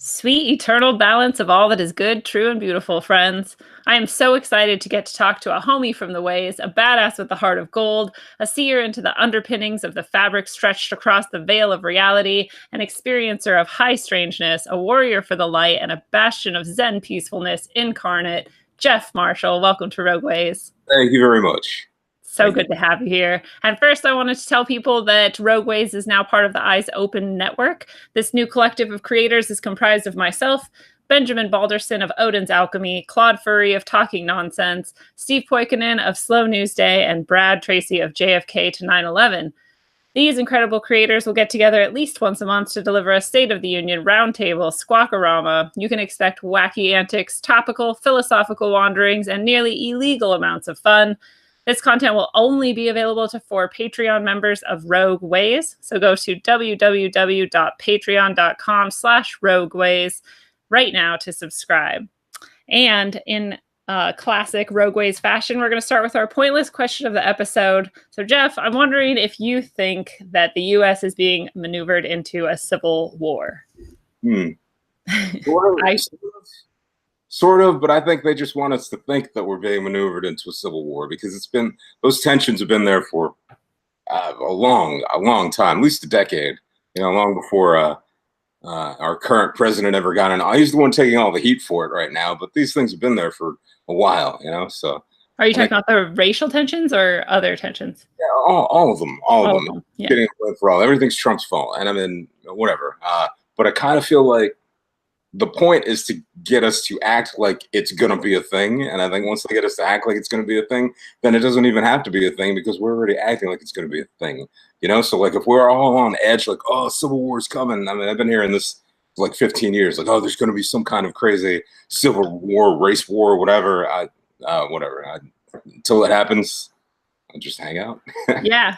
Sweet eternal balance of all that is good, true, and beautiful, friends. I am so excited to get to talk to a homie from the ways, a badass with the heart of gold, a seer into the underpinnings of the fabric stretched across the veil of reality, an experiencer of high strangeness, a warrior for the light, and a bastion of Zen peacefulness incarnate. Jeff Marshall, welcome to Rogue Ways. Thank you very much. So Thank you. good to have you here. And first, I wanted to tell people that Rogueways is now part of the Eyes Open Network. This new collective of creators is comprised of myself, Benjamin Balderson of Odin's Alchemy, Claude Furry of Talking Nonsense, Steve Poikonen of Slow News Day, and Brad Tracy of JFK to 9/11. These incredible creators will get together at least once a month to deliver a State of the Union roundtable squawkorama. You can expect wacky antics, topical, philosophical wanderings, and nearly illegal amounts of fun. This content will only be available for Patreon members of Rogue Ways. So go to www.patreon.com/rogueways right now to subscribe. And in classic Rogue Ways fashion, we're going to start with our pointless question of the episode. So, Jeff, I'm wondering if you think that the U.S. is being maneuvered into a civil war. Sort of, but I think they just want us to think that we're being maneuvered into a civil war because those tensions have been there for a long time, at least a decade. Long before our current president ever got in. He's the one taking all the heat for it right now, but these things have been there for a while. So. Are you talking about the racial tensions or other tensions? Yeah, all of them. All of them. Yeah. Getting for all. Everything's Trump's fault, and I mean whatever. But I kind of feel like the point is to get us to act like it's going to be a thing. And I think once they get us to act like it's going to be a thing, then it doesn't even have to be a thing because we're already acting like it's going to be a thing. So like if we're all on edge, like, oh, civil war's coming. I mean, I've been hearing this for like 15 years, like, oh, there's going to be some kind of crazy civil war, race war, whatever. Until it happens, I'll just hang out. Yeah,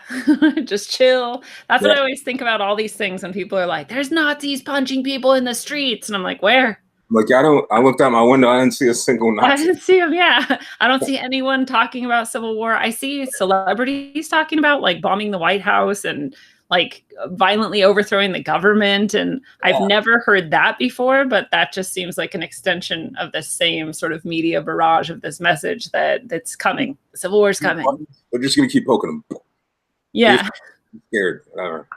just chill. That's what I always think about all these things when people are like, there's Nazis punching people in the streets. And I'm like, where? Like, I looked out my window, I didn't see a single Nazi. I didn't see them, yeah. I don't see anyone talking about civil war. I see celebrities talking about like bombing the White House and like violently overthrowing the government. And I've never heard that before, but that just seems like an extension of the same sort of media barrage of this message that's coming. The civil war is coming. They're just going to keep poking them. Yeah. Scared, whatever.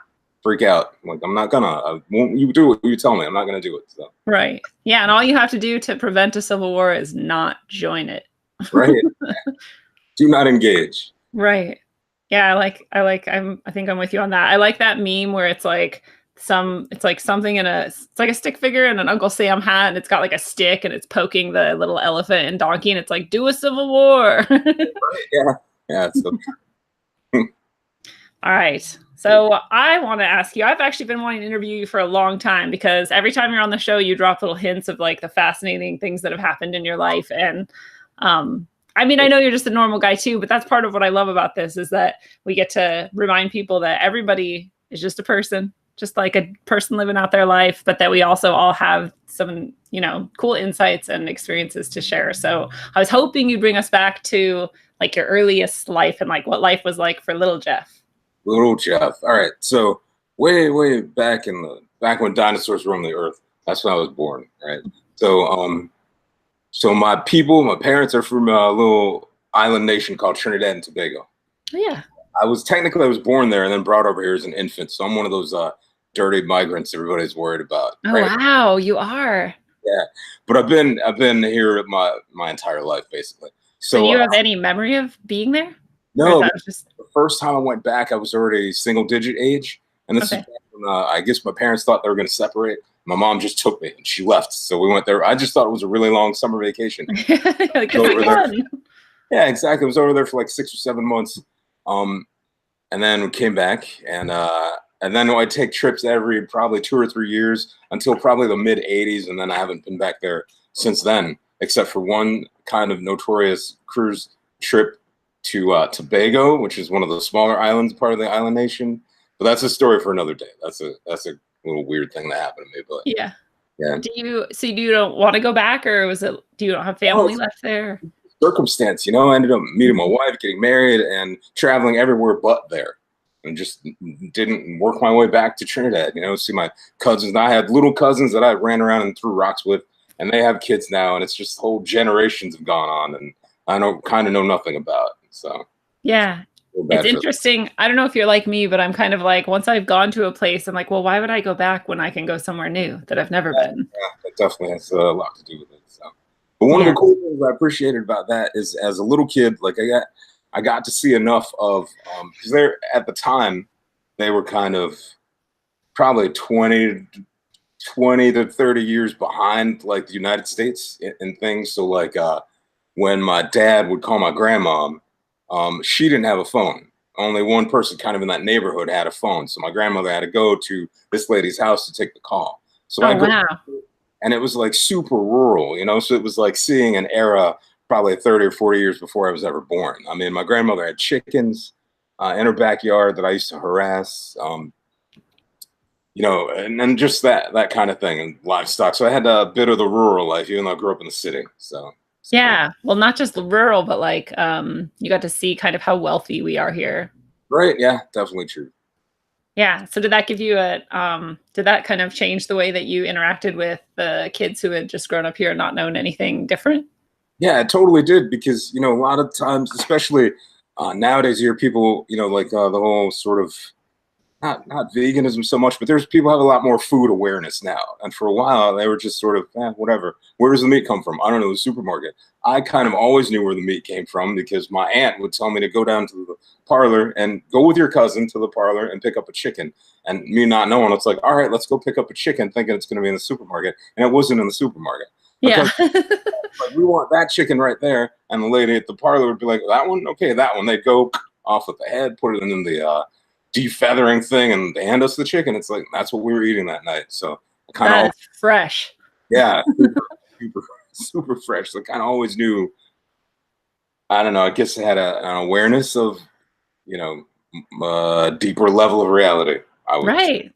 Freak out. I'm like, I'm not gonna. You do what you tell me. I'm not gonna do it. So. Right. Yeah, and all you have to do to prevent a civil war is not join it. Right. Do not engage. Right. Yeah, I think I'm with you on that. I like that meme where it's like something it's like a stick figure and an Uncle Sam hat, and it's got like a stick and it's poking the little elephant and donkey, and it's like, do a civil war. Yeah. So. All right. So I want to ask you, I've actually been wanting to interview you for a long time because every time you're on the show, you drop little hints of like the fascinating things that have happened in your life. And I mean, I know you're just a normal guy too, but that's part of what I love about this is that we get to remind people that everybody is just a person, just like a person living out their life, but that we also all have some, cool insights and experiences to share. So I was hoping you'd bring us back to like your earliest life and like what life was like for little Jeff. Little Jeff. All right. So way back when dinosaurs roamed the earth, that's when I was born. Right. So my parents are from a little island nation called Trinidad and Tobago. Oh, yeah. I was born there and then brought over here as an infant. So I'm one of those dirty migrants everybody's worried about. Oh, right? Wow. You are. Yeah. But I've been here my entire life, basically. So do you have any memory of being there? No, the first time I went back, I was already single-digit age, and this is when, I guess my parents thought they were going to separate. My mom just took me, and she left. So we went there. I just thought it was a really long summer vacation. Like, yeah, exactly. I was over there for like 6 or 7 months, and then we came back, and then I'd take trips every probably 2 or 3 years until probably the mid '80s, and then I haven't been back there since then, except for one kind of notorious cruise trip to Tobago, which is one of the smaller islands, part of the island nation. But that's a story for another day. That's a little weird thing that happened to me. But yeah. Do you don't want to go back, or do you don't have family left there? Circumstance, I ended up meeting my wife, getting married, and traveling everywhere but there. and just didn't work my way back to Trinidad. See my cousins. I had little cousins that I ran around and threw rocks with, and they have kids now, and it's just whole generations have gone on, and I kind of know nothing about. So yeah. It's interesting. I don't know if you're like me, but I'm kind of like, once I've gone to a place, I'm like, well, why would I go back when I can go somewhere new that I've never been? Yeah, it definitely has a lot to do with it. So, but one of the cool things I appreciated about that is, as a little kid, like I got to see enough of, because they're at the time they were kind of probably 20 to 30 years behind like the United States in things. So like when my dad would call my grandmom, she didn't have a phone. Only one person kind of in that neighborhood had a phone. So my grandmother had to go to this lady's house to take the call. So I go, and it was like super rural, so it was like seeing an era probably 30 or 40 years before I was ever born. I mean, my grandmother had chickens in her backyard that I used to harass, and then just that kind of thing, and livestock. So I had a bit of the rural life, even though I grew up in the city. So yeah, well, not just rural, but like you got to see kind of how wealthy we are here. Right. Yeah, definitely true. Yeah. So did that give you did that kind of change the way that you interacted with the kids who had just grown up here and not known anything different? Yeah, it totally did, because, a lot of times, especially nowadays, you hear people, like the whole sort of, not veganism so much, but there's people have a lot more food awareness now. And for a while, they were just sort of, whatever. Where does the meat come from? I don't know, the supermarket. I kind of always knew where the meat came from, because my aunt would tell me to go down to the parlor and go with your cousin to the parlor and pick up a chicken. And me not knowing, it's like, all right, let's go pick up a chicken, thinking it's going to be in the supermarket. And it wasn't in the supermarket. Yeah. Like, we want that chicken right there. And the lady at the parlor would be like, that one? Okay, that one. They'd go off with the head, put it in the defeathering thing, and they hand us the chicken. It's like, that's what we were eating that night. So kind of fresh. Yeah, super fresh. So kind of always knew. I don't know. I guess I had an awareness of, a deeper level of reality. Right.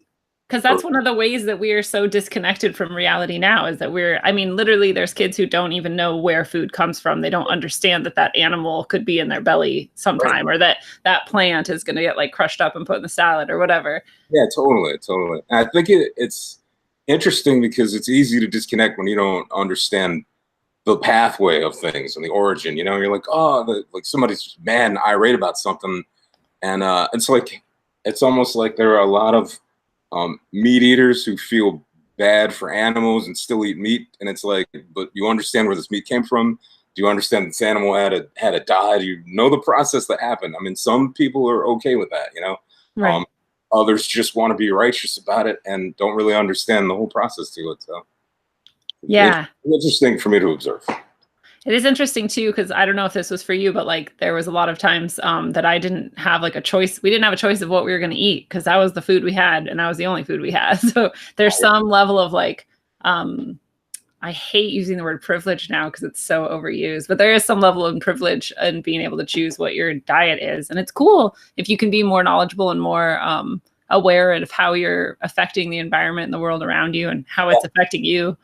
Because that's one of the ways that we are so disconnected from reality now, is that literally there's kids who don't even know where food comes from. They don't understand that animal could be in their belly sometime, right, or that plant is going to get like crushed up and put in the salad or whatever. Yeah, totally. And I think it's interesting because it's easy to disconnect when you don't understand the pathway of things and the origin. You're like, like somebody's mad and irate about something. And it's almost like there are a lot of meat eaters who feel bad for animals and still eat meat, and it's like, but you understand where this meat came from? Do you understand this animal had to die? Do you know the process that happened? I mean, some people are okay with that, Right. Others just want to be righteous about it and don't really understand the whole process to it. So yeah, it's interesting for me to observe. It is interesting too, because I don't know if this was for you, but like there was a lot of times that I didn't have like a choice. We didn't have a choice of what we were going to eat, because that was the food we had, and that was the only food we had. So there's some level of like, I hate using the word privilege now because it's so overused, but there is some level of privilege in being able to choose what your diet is. And it's cool if you can be more knowledgeable and more aware of how you're affecting the environment and the world around you and how it's affecting you.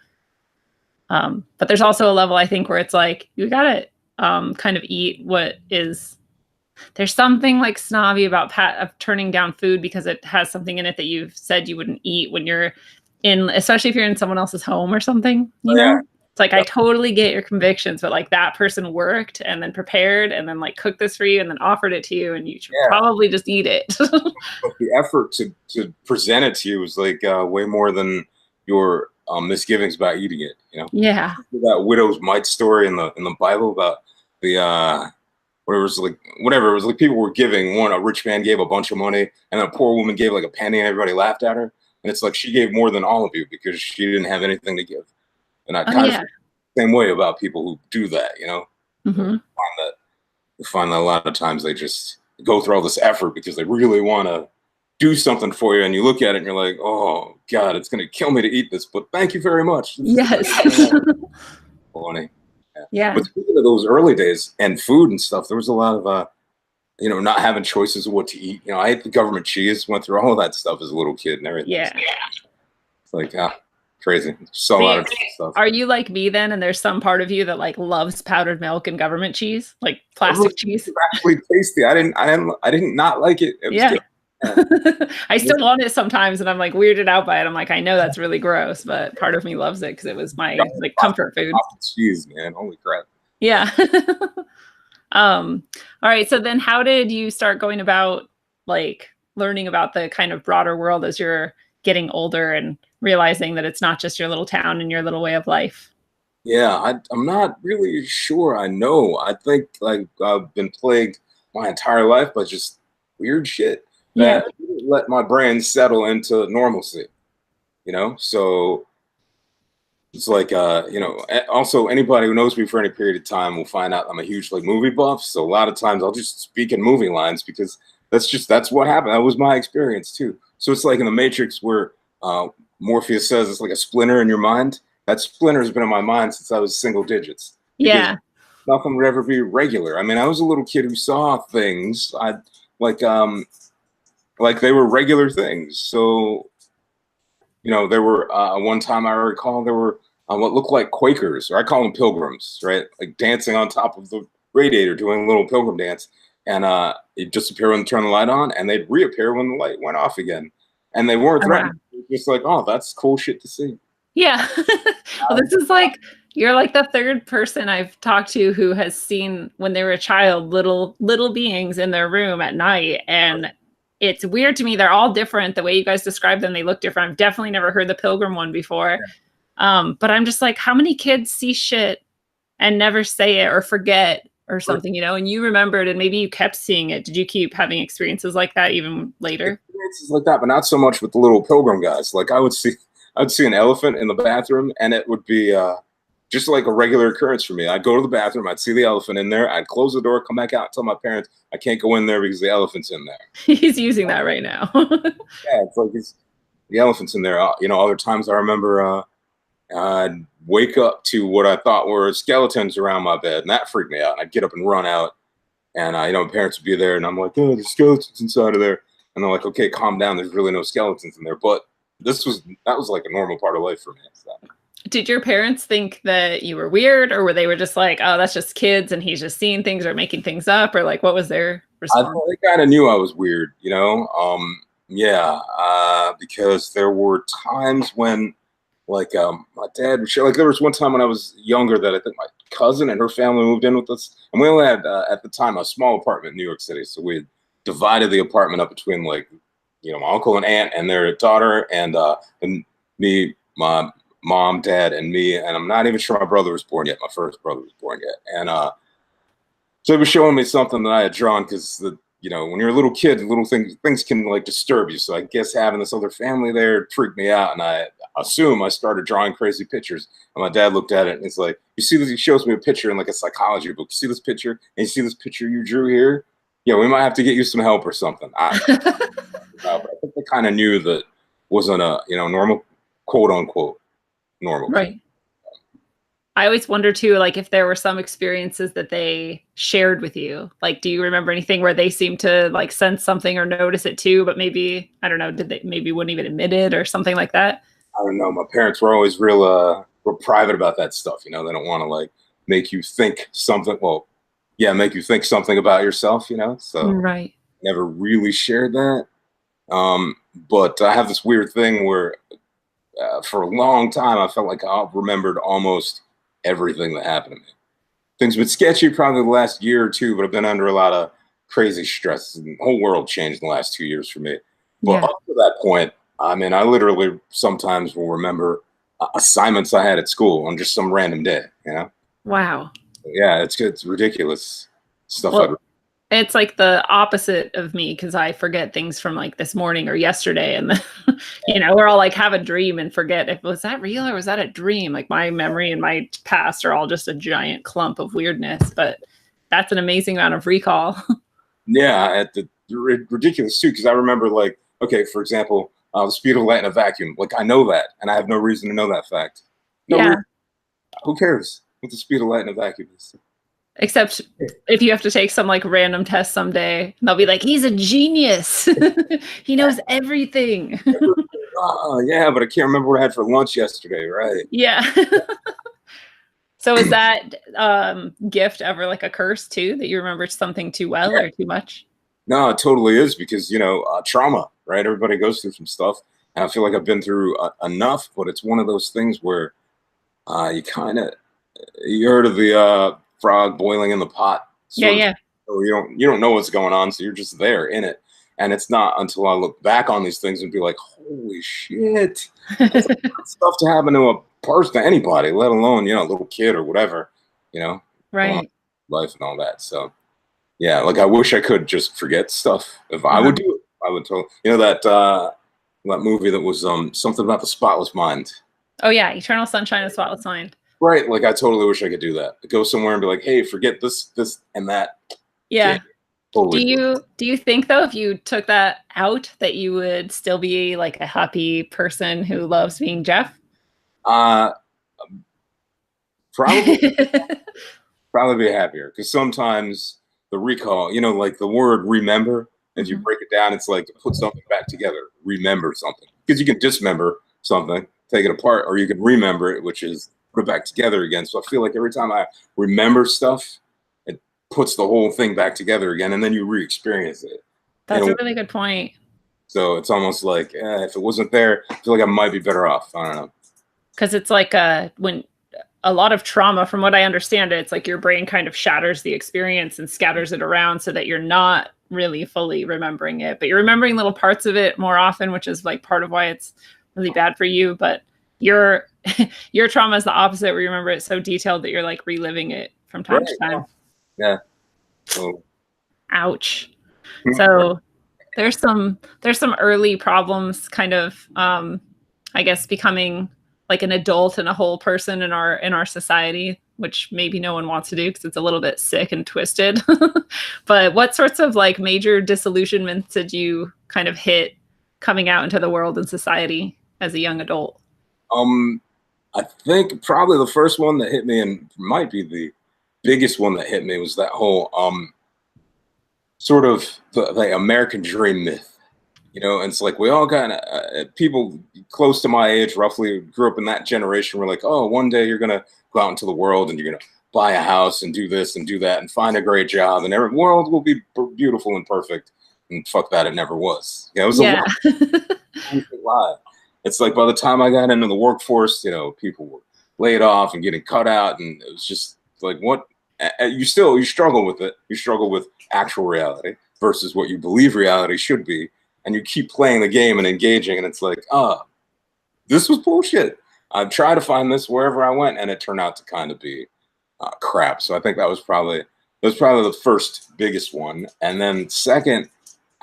But there's also a level, I think, where it's like, you gotta kind of eat what is, there's something like snobby about of turning down food because it has something in it that you've said you wouldn't eat when you're in, especially if you're in someone else's home or something, you know? It's like, I totally get your convictions, but like that person worked and then prepared and then like cooked this for you and then offered it to you, and you should probably just eat it. But the effort to present it to you was like way more than your misgivings about eating it, Yeah. That widow's mite story in the Bible about the whatever it was like people were giving. A rich man gave a bunch of money, and a poor woman gave like a penny, and everybody laughed at her. And it's like she gave more than all of you because she didn't have anything to give. And I kind of feel the same way about people who do that, Mm-hmm. I find that a lot of times they just go through all this effort because they really want to do something for you, and you look at it and you're like, oh God, it's gonna kill me to eat this, but thank you very much. Yes. Funny. Yeah. But speaking of those early days and food and stuff, there was a lot of not having choices of what to eat. I ate the government cheese, went through all of that stuff as a little kid and everything. Yeah. It's like crazy. So a lot of stuff. Are you like me then? And there's some part of you that like loves powdered milk and government cheese, like plastic cheese? It's actually tasty. I didn't not like it. It was good. Yeah. I still want it sometimes, and I'm like weirded out by it. I'm like, I know that's really gross, but part of me loves it because it was my like comfort food. Cheese, man. Holy crap. Yeah. All right. So then how did you start going about like learning about the kind of broader world as you're getting older and realizing that it's not just your little town and your little way of life? Yeah, I'm not really sure. I know. I think like I've been plagued my entire life by just weird shit Yeah. that didn't let my brain settle into normalcy, So it's like also anybody who knows me for any period of time will find out I'm a huge like movie buff. So a lot of times I'll just speak in movie lines because that's what happened. That was my experience too. So it's like in the Matrix where Morpheus says it's like a splinter in your mind. That splinter has been in my mind since I was single digits because Yeah. nothing would ever be regular. I mean, I was a little kid who saw things like like they were regular things. So there were one time I recall there were what looked like Quakers, or I call them pilgrims, right? Like dancing on top of the radiator, doing a little pilgrim dance, and it'd disappear when you turn the light on, and they'd reappear when the light went off again, and they weren't Oh, wow. threatening. It was just like, oh, that's cool shit to see. Yeah. Well, this is like you're like the third person I've talked to who has seen when they were a child little beings in their room at night, and it's weird to me. They're all different. The way you guys describe them, they look different. I've definitely never heard the pilgrim one before. But I'm just like, how many kids see shit and never say it or forget or something, and you remembered and maybe you kept seeing it. Did you keep having experiences like that even later? Experiences like that, but not so much with the little pilgrim guys. Like I'd see an elephant in the bathroom, and it would be just like a regular occurrence for me. I'd go to the bathroom, I'd see the elephant in there, I'd close the door, come back out, and tell my parents I can't go in there because the elephant's in there. He's using that right now. Yeah, it's like the elephant's in there. Other times I remember I'd wake up to what I thought were skeletons around my bed, and that freaked me out. And I'd get up and run out, and my parents would be there, and I'm like, oh, there's skeletons inside of there. And they're like, okay, calm down. There's really no skeletons in there. But that was like a normal part of life for me. So. Did your parents think that you were weird, or were they just like, oh, that's just kids and he's just seeing things or making things up, or like what was their response? They kind of knew I was weird, Yeah, because there were times when like my dad would share, like there was one time when I was younger that I think my cousin and her family moved in with us, and we only had at the time a small apartment in New York City, so we had divided the apartment up between like my uncle and aunt and their daughter, and me, my mom, dad, and me, and I'm not even sure my brother was born yet. My first brother was born yet, and so he was showing me something that I had drawn because when you're a little kid, little things can like disturb you. So I guess having this other family there freaked me out, and I assume I started drawing crazy pictures. And my dad looked at it and he's like, "You see this?" He shows me a picture in like a psychology book. You see this picture, and you see this picture you drew here. Yeah, we might have to get you some help or something. But I think they kind of knew that wasn't a normal, quote unquote, normal kid. Right. I always wonder too, like if there were some experiences that they shared with you. Like, do you remember anything where they seemed to like sense something or notice it too, but maybe, I don't know, did they maybe wouldn't even admit it or something like that? I don't know. My parents were always real private about that stuff. They don't want to like make you think something. Well, yeah, make you think something about yourself. So Right. never really shared that. But I have this weird thing where for a long time I felt like I remembered almost everything that happened to me. Things been sketchy probably the last year or two, but I've been under a lot of crazy stress. And the whole world changed in the last 2 years for me. But Yeah. up to that point, I mean, I literally sometimes will remember assignments I had at school on just some random day. Wow. Yeah, it's ridiculous stuff. Well, it's like the opposite of me because I forget things from like this morning or yesterday. And then, we're all like have a dream and forget if was that real or was that a dream? Like my memory and my past are all just a giant clump of weirdness, but that's an amazing amount of recall. Yeah, at the ridiculous too, because I remember like, okay, for example, the speed of light in a vacuum. Like I know that, and I have no reason to know that fact. No Yeah. reason. Who cares what the speed of light in a vacuum is? Except if you have to take some like random test someday, they'll be like, he's a genius. He knows everything. Oh, yeah, but I can't remember what I had for lunch yesterday, right? Yeah. So is that gift ever like a curse too, that you remember something too well Yeah, or too much? No, it totally is because trauma, right? Everybody goes through some stuff, and I feel like I've been through enough. But it's one of those things where you kind of you heard of the frog boiling in the pot, Yeah, sort of. yeah. So you don't know what's going on, so you're just there in it. And it's not until I look back on these things and be like, "Holy shit, that's a lot of stuff to happen to a person, anybody, let alone a little kid or whatever, you know, going on Right. in life and all that." So yeah, like I wish I could just forget stuff. If I would Uh-huh. do it, I would totally. That movie that was something about the spotless mind. Oh yeah, Eternal Sunshine of the Spotless Mind. Right, like I totally wish I could do that. Go somewhere and be like, "Hey, forget this, and that." Yeah. Can't Do totally do it. you think though if you took that out that you would still be like a happy person who loves being Jeff? Uh, probably probably be happier because sometimes the recall, like the word remember, if you Mhm. break it down, it's like to put something back together, remember something. Because you can dismember something, take it apart, or you can remember it, which is put it back together again. So I feel like every time I remember stuff, it puts the whole thing back together again, and then you re-experience it. That's a really good point. So it's almost like if it wasn't there, I feel like I might be better off. I don't know. Because it's like when a lot of trauma, from what I understand it's like your brain kind of shatters the experience and scatters it around so that you're not really fully remembering it, but you're remembering little parts of it more often, which is like part of why it's really bad for you. But your your trauma is the opposite, where you remember it so detailed that you're like reliving it from time to Right. time. Yeah. So, Ouch. right. So there's some early problems kind of I guess becoming like an adult and a whole person in our society, which maybe no one wants to do because it's a little bit sick and twisted. But what sorts of like major disillusionments did you kind of hit coming out into the world and society as a young adult? Um, I think probably the first one that hit me, and might be the biggest one that hit me, was that whole sort of the American dream myth. And it's like we all kind of people close to my age, roughly, grew up in that generation. We're like, oh, one day you're gonna go out into the world and you're gonna buy a house and do this and do that and find a great job and every world will be beautiful and perfect. And fuck that, it never was. Yeah, it was a Yeah. lie. It's like by the time I got into the workforce, people were laid off and getting cut out, and it was just like, what? You struggle with it. You struggle with actual reality versus what you believe reality should be, and you keep playing the game and engaging, and it's like, this was bullshit. I tried to find this wherever I went, and it turned out to kind of be crap. So I think that was probably the first biggest one, and then second,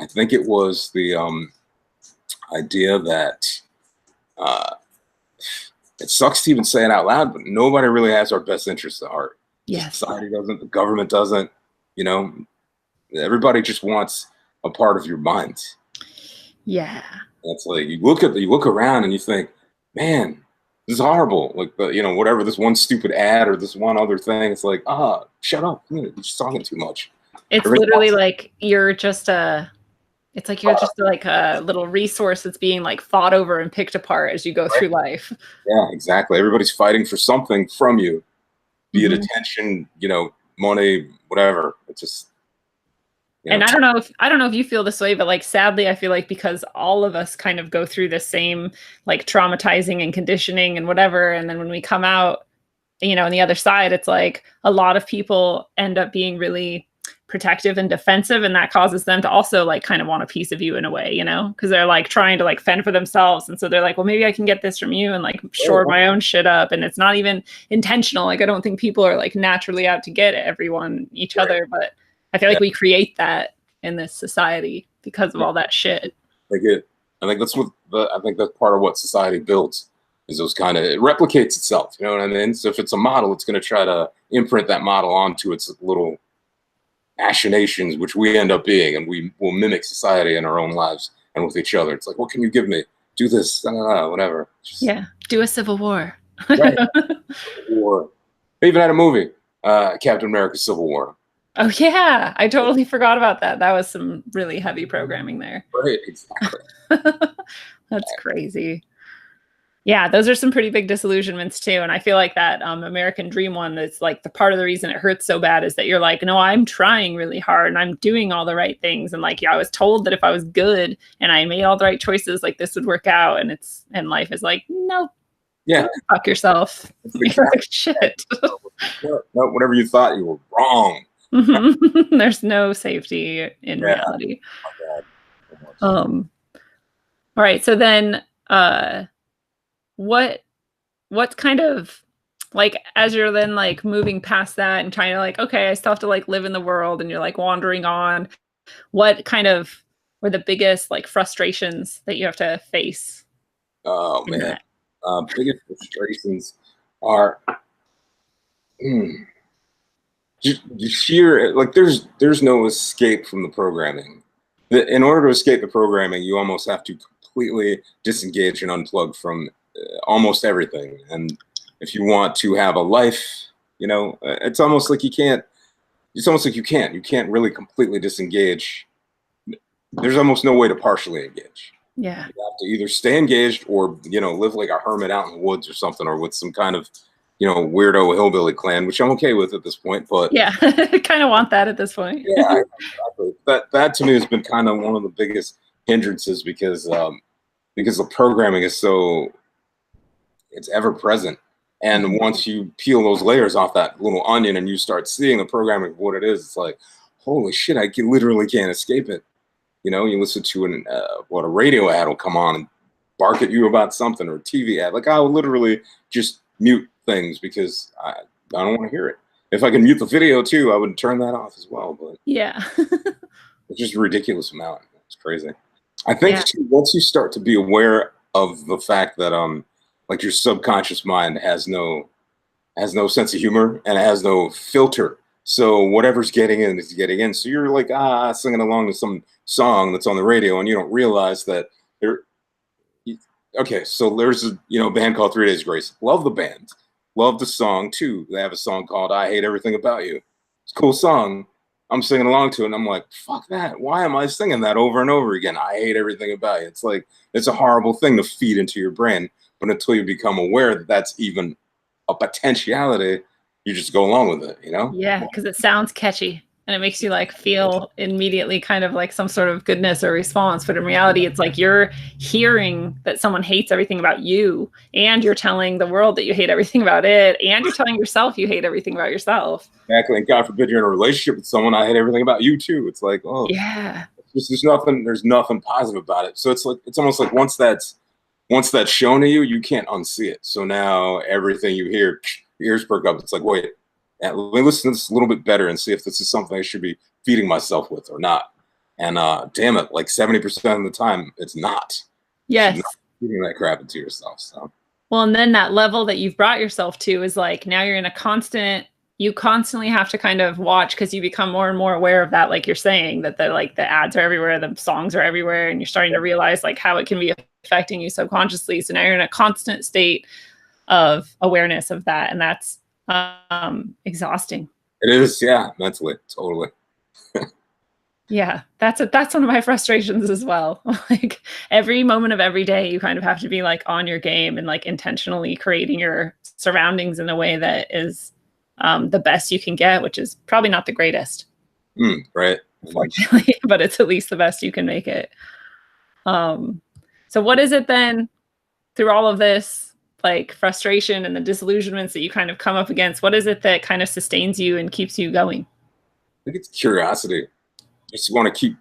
I think it was the idea that uh, it sucks to even say it out loud, but nobody really has our best interests at heart. Yes. Society doesn't, the government doesn't, you know, everybody just wants a part of your mind. Yeah. It's like you look around and you think, man, this is horrible. Like whatever, this one stupid ad or this one other thing. It's like, shut up. You're just talking too much. It's Everybody literally wants like you're just a it's like you're just like a little resource that's being like fought over and picked apart as you go right? through life. Yeah, exactly. Everybody's fighting for something from you, be it Mhm. attention, money, whatever. It's just, you know, And I don't know if you feel this way, but like sadly, I feel like because all of us kind of go through the same like traumatizing and conditioning and whatever, and then when we come out, on the other side, it's like a lot of people end up being really protective and defensive, and that causes them to also like kind of want a piece of you in a way, because they're like trying to like fend for themselves, and so they're like, well, maybe I can get this from you and like shore my own shit up, and it's not even intentional. Like I don't think people are like naturally out to get everyone each right. other, but I feel Yeah. like we create that in this society because of all that shit. Like it, I think I think that's part of what society builds is those kind of, it replicates itself. You know what I mean? So if it's a model, it's going to try to imprint that model onto its little machinations, which we end up being, and we will mimic society in our own lives and with each other. It's like, what can you give me? Do this, whatever. Just, Yeah, do a civil war. right. War. They even had a movie, Captain America: Civil War. Oh yeah, I totally forgot about that. That was some really heavy programming there. Right, exactly. That's crazy. Yeah, those are some pretty big disillusionments too. And I feel like that American Dream one, that's like the part of the reason it hurts so bad is that you're like, no, I'm trying really hard and I'm doing all the right things. And like, yeah, I was told that if I was good and I made all the right choices, like this would work out. And life is like, nope, Yeah, go fuck yourself. it's You're exactly. like, shit. No, whatever you thought, you were wrong. There's no safety in Yeah, reality. my God, so much. Um, all right. So then, what what's kind of like as you're then like moving past that and trying to like, okay, I still have to like live in the world and you're like wandering on, what kind of were the biggest like frustrations that you have to face Oh in man, that? biggest frustrations are mm, just sheer like there's no escape from the programming. In order to escape the programming, you almost have to completely disengage and unplug from almost everything. And if you want to have a life, it's almost like you can't. It's almost like you can't really completely disengage. There's almost no way to partially engage. Yeah. You have to either stay engaged or live like a hermit out in the woods or something, or with some kind of weirdo hillbilly clan, which I'm okay with at this point. But Yeah. Kind of want that at this point. yeah, exactly. That to me has been kind of one of the biggest hindrances because the programming is so it's ever present. And once you peel those layers off that little onion and you start seeing the programming for what it is, it's like, holy shit, literally can't escape it. You listen to a radio ad will come on and bark at you about something, or a TV ad. Like, I will literally just mute things because I don't want to hear it. If I can mute the video too, I would turn that off as well. But Yeah. it's just a ridiculous amount. It's crazy. I think Yeah. too, once you start to be aware of the fact that like your subconscious mind has no sense of humor and it has no filter. So whatever's getting in is getting in. So you're like singing along to some song that's on the radio, and you don't realize that there. Okay, so there's a band called 3 Days Grace. Love the band, love the song too. They have a song called "I Hate Everything About You." It's a cool song. I'm singing along to it, and I'm like, "Fuck that! Why am I singing that over and over again? I hate everything about you." It's like it's a horrible thing to feed into your brain, but until you become aware that that's even a potentiality, you just go along with it. Yeah, because it sounds catchy and it makes you like feel immediately kind of like some sort of goodness or response. But in reality, it's like you're hearing that someone hates everything about you, and you're telling the world that you hate everything about it, and you're telling yourself you hate everything about yourself. Exactly. And God forbid you're in a relationship with someone, I hate everything about you too. It's like, oh, Yeah. there's nothing positive about it. So it's almost like once that's shown to you, you can't unsee it. So now everything you hear, your ears perk up. It's like, wait, let me listen to this a little bit better and see if this is something I should be feeding myself with or not. And damn it, like 70% of the time, it's not. You should Yes. not be feeding that crap into yourself. So Well, and then that level that you've brought yourself to is like now you're in a you constantly have to kind of watch because you become more and more aware of that, like you're saying, that the ads are everywhere, the songs are everywhere, and you're starting to realize like how it can be affecting you subconsciously. So now you're in a constant state of awareness of that. And that's exhausting. it is, yeah, mentally, totally. Yeah, that's one of my frustrations as well. Like every moment of every day, you kind of have to be like on your game and like intentionally creating your surroundings in a way that is the best you can get, which is probably not the greatest, Right. unfortunately, but it's at least the best you can make it. So what is it then through all of this like frustration and the disillusionments that you kind of come up against? What is it that kind of sustains you and keeps you going? I think it's curiosity. You just want to keep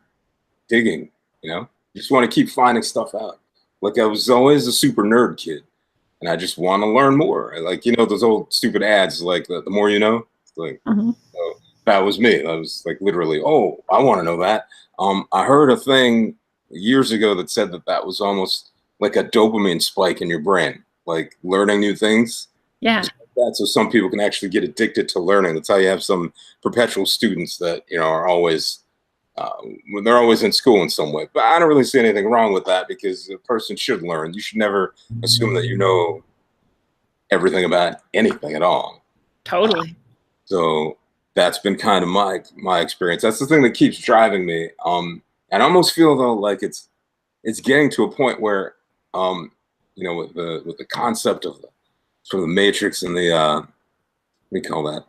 digging, You just want to keep finding stuff out. Like I was always a super nerd kid, and I just want to learn more. Like those old stupid ads, like the more you know. It's like Mhm. so that was me. I was like literally, oh, I want to know that. I heard a thing years ago that said that was almost like a dopamine spike in your brain, like learning new things. Yeah. That so some people can actually get addicted to learning. That's how you have some perpetual students that are always they're always in school in some way. But I don't really see anything wrong with that because a person should learn. You should never assume that you know everything about anything at all. Totally. So that's been kind of my experience. That's the thing that keeps driving me. And I almost feel though like it's getting to a point where with the concept of the sort of the matrix and the what do you call that,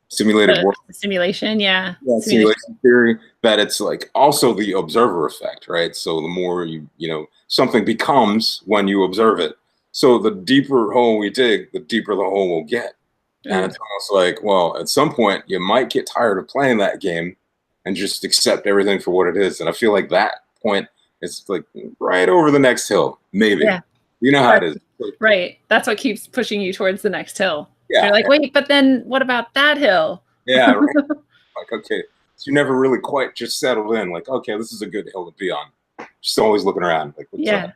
simulated The world. simulation, yeah. Yeah, Simulation. simulation theory, that it's like also the observer effect, right? So the more something becomes when you observe it. So the deeper hole we dig, the deeper the hole will get. And Ooh, it's almost like, well, at some point you might get tired of playing that game and just accept everything for what it is. And I feel like that point is like right over the next hill, maybe. yeah. You know how it That's is. right. That's what keeps pushing you towards the next hill. Yeah, You're like, wait, but then what about that hill? yeah, right. Like, okay, so you never really quite just settled in. Like, okay, this is a good hill to be on. Just always looking around. Like, what's Yeah.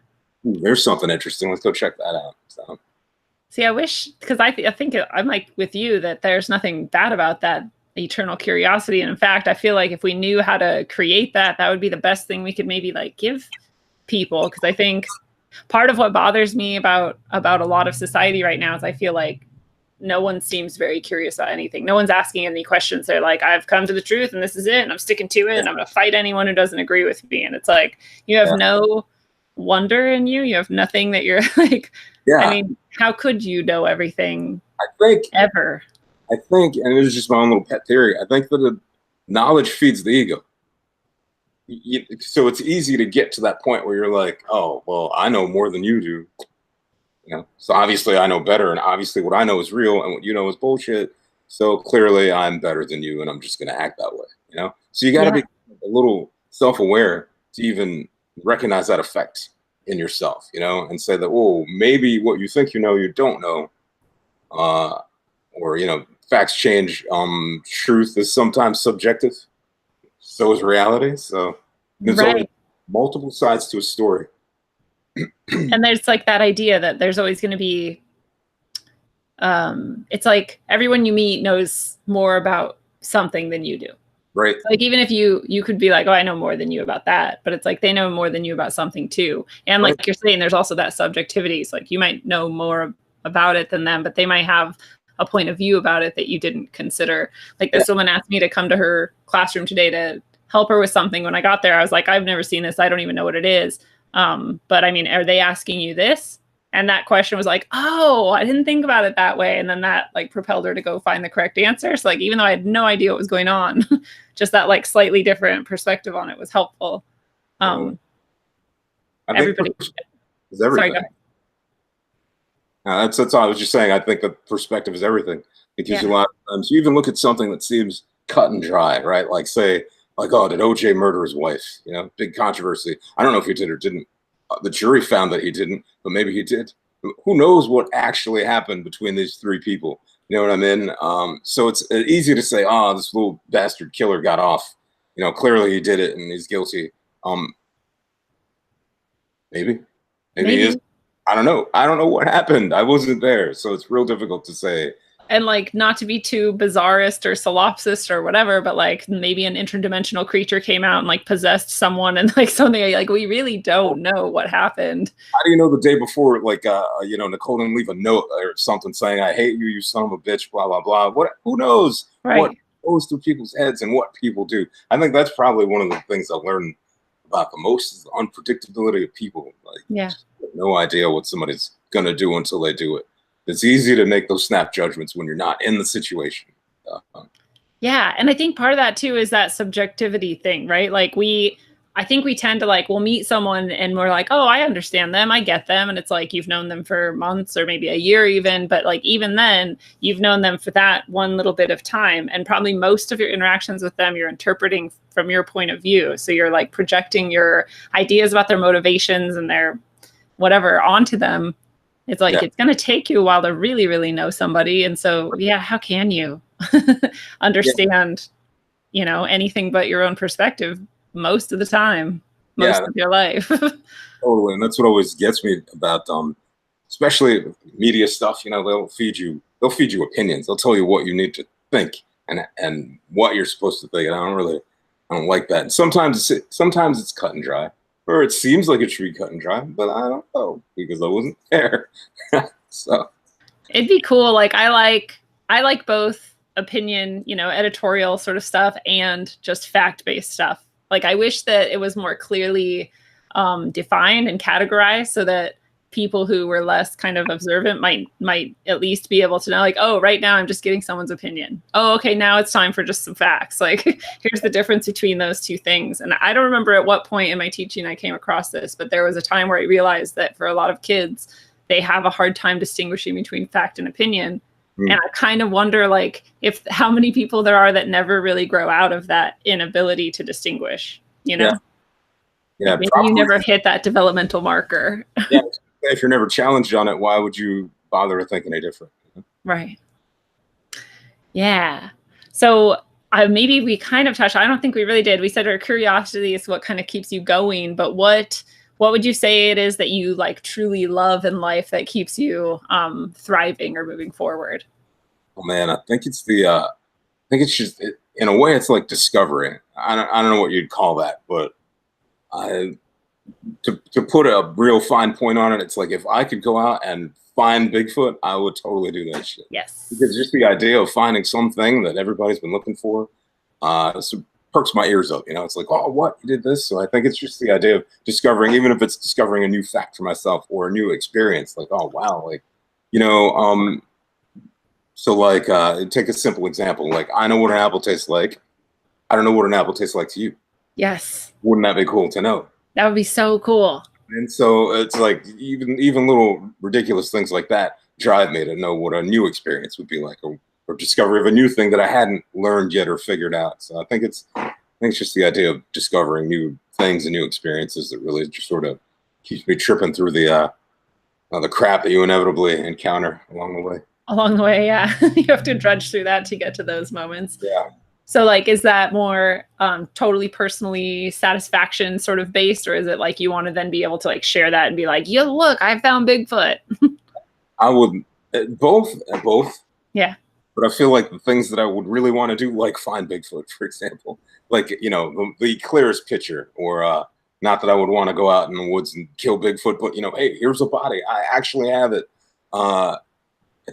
ooh, there's something interesting. Let's go check that out. So, See, I wish, because I think I'm like with you that there's nothing bad about that eternal curiosity. And in fact, I feel like if we knew how to create that, that would be the best thing we could maybe like give people. Because I think part of what bothers me about a lot of society right now is I feel like no one seems very curious about anything. No one's asking any questions. They're like, I've come to the truth and this is it. And I'm sticking to it. yeah, And I'm going to fight anyone who doesn't agree with me. And it's like, you have yeah, no wonder in you. You have nothing that you're like, I yeah. mean, how could you know everything I think, ever? and it was just my own little pet theory. I think that knowledge feeds the ego. So it's easy to get to that point where you're like, oh, well, I know more than you do. So obviously I know better, and obviously what I know is real, and what you know is bullshit. So clearly I'm better than you, and I'm just going to act that way. So you got to Yeah. be a little self-aware to even recognize that effect in yourself, and say that, oh, maybe what you think you don't know, or facts change. Truth is sometimes subjective, so is reality. So there's always Right. multiple sides to a story. And there's like that idea that there's always going to be, it's like everyone you meet knows more about something than you do. Right. Like even if you could be like, oh, I know more than you about that, but it's like they know more than you about something too. And Right. like you're saying, there's also that subjectivity. It's like you might know more about it than them, but they might have a point of view about it that you didn't consider. Like Yeah. this woman asked me to come to her classroom today to help her with something. When I got there, I was like, I've never seen this. I don't even know what it is. But I mean, are they asking you this? And that question was like, oh, I didn't think about it that way. And then that like propelled her to go find the correct answer. So like, even though I had no idea what was going on, just that like slightly different perspective on it was helpful. I think Everybody, is everything. sorry, go ahead. That's all I was just saying. I think that perspective is everything. It gives you a Yeah. lot of times. You even look at something that seems cut and dry, right? Like say, like, oh, did OJ murder his wife? Big controversy. I don't know if he did or didn't. The jury found that he didn't, but maybe he did. Who knows what actually happened between these three people? You know what I mean? So it's easy to say, oh, this little bastard killer got off. Clearly he did it and he's guilty. Maybe he is. Maybe. I don't know. I don't know what happened. I wasn't there, so it's real difficult to say. And like, not to be too bizarrist or solipsist or whatever, but like maybe an interdimensional creature came out and like possessed someone and like something like we really don't know what happened. How do you know the day before, like, Nicole didn't leave a note or something saying, I hate you, you son of a bitch, blah, blah, blah. Who knows what Right. goes through people's heads and what people do? I think that's probably one of the things I've learned about the most is the unpredictability of people. Like, Yeah. no idea what somebody's going to do until they do it. It's easy to make those snap judgments when you're not in the situation. Yeah. And I think part of that too is that subjectivity thing, right? Like I think we tend to like, we'll meet someone and we're like, oh, I understand them. I get them. And it's like, you've known them for months or maybe a year even, but like, even then you've known them for that one little bit of time. And probably most of your interactions with them, you're interpreting from your point of view. So you're like projecting your ideas about their motivations and their whatever onto them. It's like, it's going to take you a while to really, really know somebody. And so, yeah, how can you understand, anything but your own perspective most of the time, most of your life? Totally. And that's what always gets me about, especially media stuff, they'll feed you opinions. They'll tell you what you need to think and what you're supposed to think. And I don't like that. And sometimes it's cut and dry. Or it seems like it should be cut and dry, but I don't know because I wasn't there. So it'd be cool. Like I like both opinion, editorial sort of stuff and just fact-based stuff. Like I wish that it was more clearly defined and categorized so that people who were less kind of observant might at least be able to know, like, oh, right now I'm just getting someone's opinion. Oh, okay, now it's time for just some facts. Like, here's the difference between those two things. And I don't remember at what point in my teaching I came across this, but there was a time where I realized that for a lot of kids, they have a hard time distinguishing between fact and opinion. And I kind of wonder, like, if how many people there are that never really grow out of that inability to distinguish, you know? Yeah, maybe you never hit that developmental marker. Yeah, if you're never challenged on it, why would you bother to think any different? Right. Yeah. So maybe we kind of touched, I don't think we really did. We said our curiosity is what kind of keeps you going, but what would you say it is that you like truly love in life that keeps you thriving or moving forward? Oh man, I think it's just in a way it's like discovery. I don't know what you'd call that, but I to put a real fine point on it, it's like if I could go out and find Bigfoot, I would totally do that shit. Yes. Because just the idea of finding something that everybody's been looking for, so perks my ears up. You know, it's like, oh, what? You did this? So I think it's just the idea of discovering, even if it's discovering a new fact for myself or a new experience. Like, oh wow, like, you know, so like, take a simple example. Like, I know what an apple tastes like. I don't know what an apple tastes like to you. Yes. Wouldn't that be cool to know? That would be so cool. And so it's like even little ridiculous things like that drive me to know what a new experience would be like, or discovery of a new thing that I hadn't learned yet or figured out. So I think it's just the idea of discovering new things and new experiences that really just sort of keeps me tripping through the crap that you inevitably encounter along the way. Along the way, yeah. You have to drudge through that to get to those moments. Yeah. So like, is that more totally personally satisfaction sort of based, or is it like you want to then be able to like share that and be like, yo, look, I found Bigfoot? I would both. Yeah. But I feel like the things that I would really want to do, like find Bigfoot, for example, like, you know, the clearest picture, or not that I would want to go out in the woods and kill Bigfoot, but, you know, hey, here's a body. I actually have it. I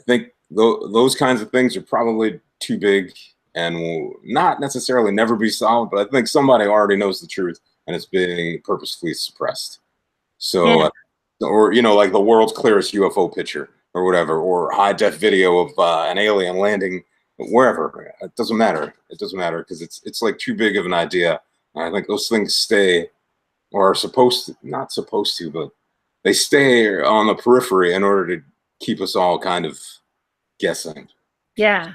think those kinds of things are probably too big and will not necessarily never be solved, but I think somebody already knows the truth and it's being purposefully suppressed. So, Yeah. or, you know, like the world's clearest UFO picture or whatever, or high def video of an alien landing wherever. It doesn't matter. It doesn't matter because it's like too big of an idea. And I think those things stay, or are supposed to, not supposed to, but they stay on the periphery in order to keep us all kind of guessing. Yeah.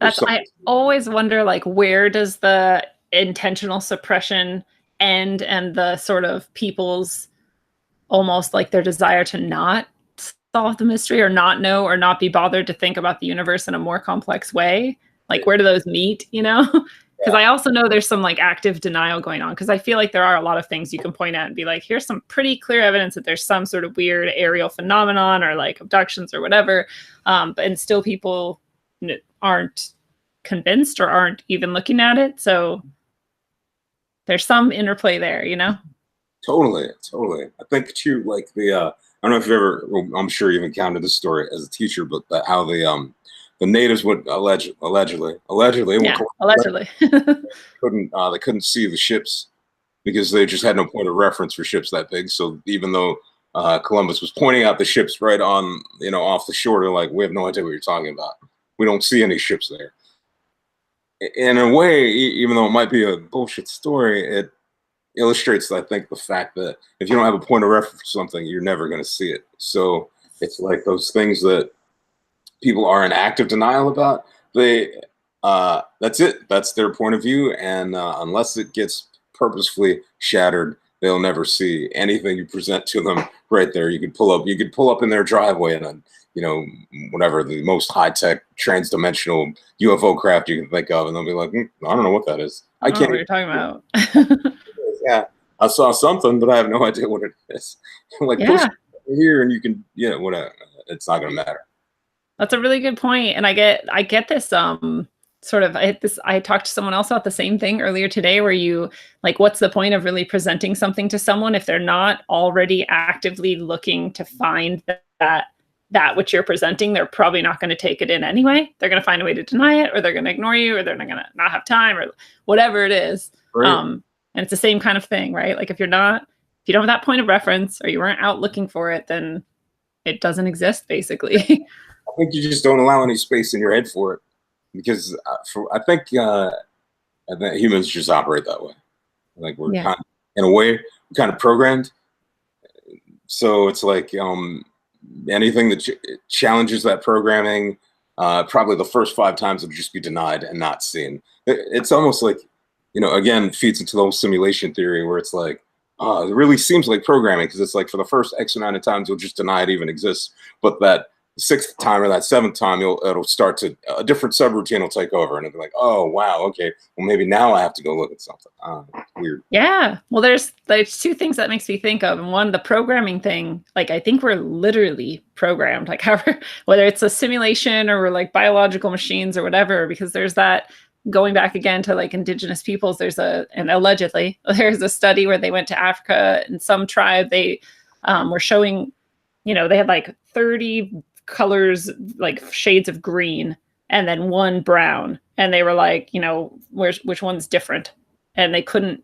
I always wonder, like, where does the intentional suppression end and the sort of people's almost like their desire to not solve the mystery or not know or not be bothered to think about the universe in a more complex way? Like, where do those meet, you know? Because I also know there's some like active denial going on, because I feel like there are a lot of things you can point at and be like, here's some pretty clear evidence that there's some sort of weird aerial phenomenon or like abductions or whatever. And still people aren't convinced or aren't even looking at it. So there's some interplay there, you know? Totally. I think too, like I don't know if you've ever, well, I'm sure you've encountered this story as a teacher, but how the natives would allegedly they couldn't see the ships because they just had no point of reference for ships that big. So even though Columbus was pointing out the ships right on, you know, off the shore, they're like, we have no idea what you're talking about. We don't see any ships there. In a way, even though it might be a bullshit story, it illustrates, I think, the fact that if you don't have a point of reference for something, you're never going to see it. So it's like those things that people are in active denial about. That's it. That's their point of view, and unless it gets purposefully shattered, they'll never see anything you present to them right there. You could pull up in their driveway and you know, whatever the most high-tech trans-dimensional UFO craft you can think of, and they'll be like, I don't know what that is. I can't. What you're talking about. Yeah, I saw something, but I have no idea what it is. Like, push it here, and you can, yeah, whatever. It's not going to matter. That's a really good point, and I get this sort of I talked to someone else about the same thing earlier today, where you like, what's the point of really presenting something to someone if they're not already actively looking to find that which you're presenting? They're probably not going to take it in anyway. They're going to find a way to deny it, or they're going to ignore you, or they're not going to not have time, or whatever it is. Right. And it's the same kind of thing, right? Like if you don't have that point of reference, or you weren't out looking for it, then it doesn't exist, Yeah. basically. I think you just don't allow any space in your head for it because I think humans just operate that way. Like we're Yeah. kind of, in a way, we're kind of programmed. So it's like anything that challenges that programming, probably the first 5 times it'll just be denied and not seen. It's almost like, again, feeds into the whole simulation theory where it's like, it really seems like programming because it's like for the first X amount of times you'll just deny it even exists, but that sixth time or that seventh time it'll start to a different subroutine will take over and it'll be like, oh wow, okay, well maybe now I have to go look at something. It's weird. Yeah. Well, there's two things that makes me think of. And one, the programming thing, like I think we're literally programmed, like however, whether it's a simulation or we're like biological machines or whatever, because there's that going back again to like indigenous peoples, and allegedly there's a study where they went to Africa and some tribe, they were showing, they had like 30 colors, like shades of green and then one brown. And they were like, which one's different? And they couldn't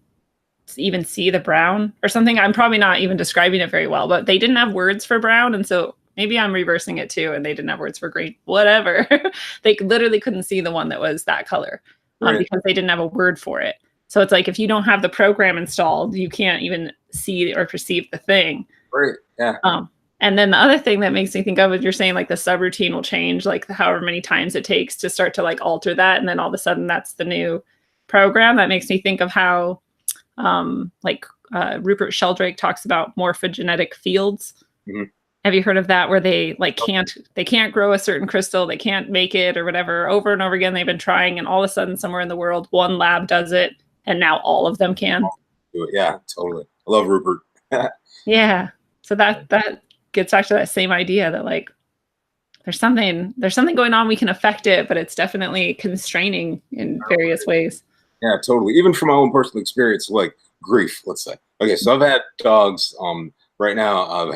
even see the brown or something. I'm probably not even describing it very well, but they didn't have words for brown. And so maybe I'm reversing it too. And they didn't have words for green, whatever. They literally couldn't see the one that was that color Right. because they didn't have a word for it. So it's like, if you don't have the program installed, you can't even see or perceive the thing. Right. Yeah. And then the other thing that makes me think of is you're saying like the subroutine will change, like however many times it takes to start to like alter that. And then all of a sudden that's the new program. That makes me think of how Rupert Sheldrake talks about morphogenetic fields. Mm-hmm. Have you heard of that? Where they like can't grow a certain crystal, they can't make it or whatever. Over and over again, they've been trying, and all of a sudden, somewhere in the world, one lab does it, and now all of them can. Yeah, totally. I love Rupert. Yeah. So that gets back to that same idea that like there's something going on. We can affect it, but it's definitely constraining in various ways. Yeah, totally. Even from my own personal experience, like grief, let's say. Okay, so I've had dogs. Right now,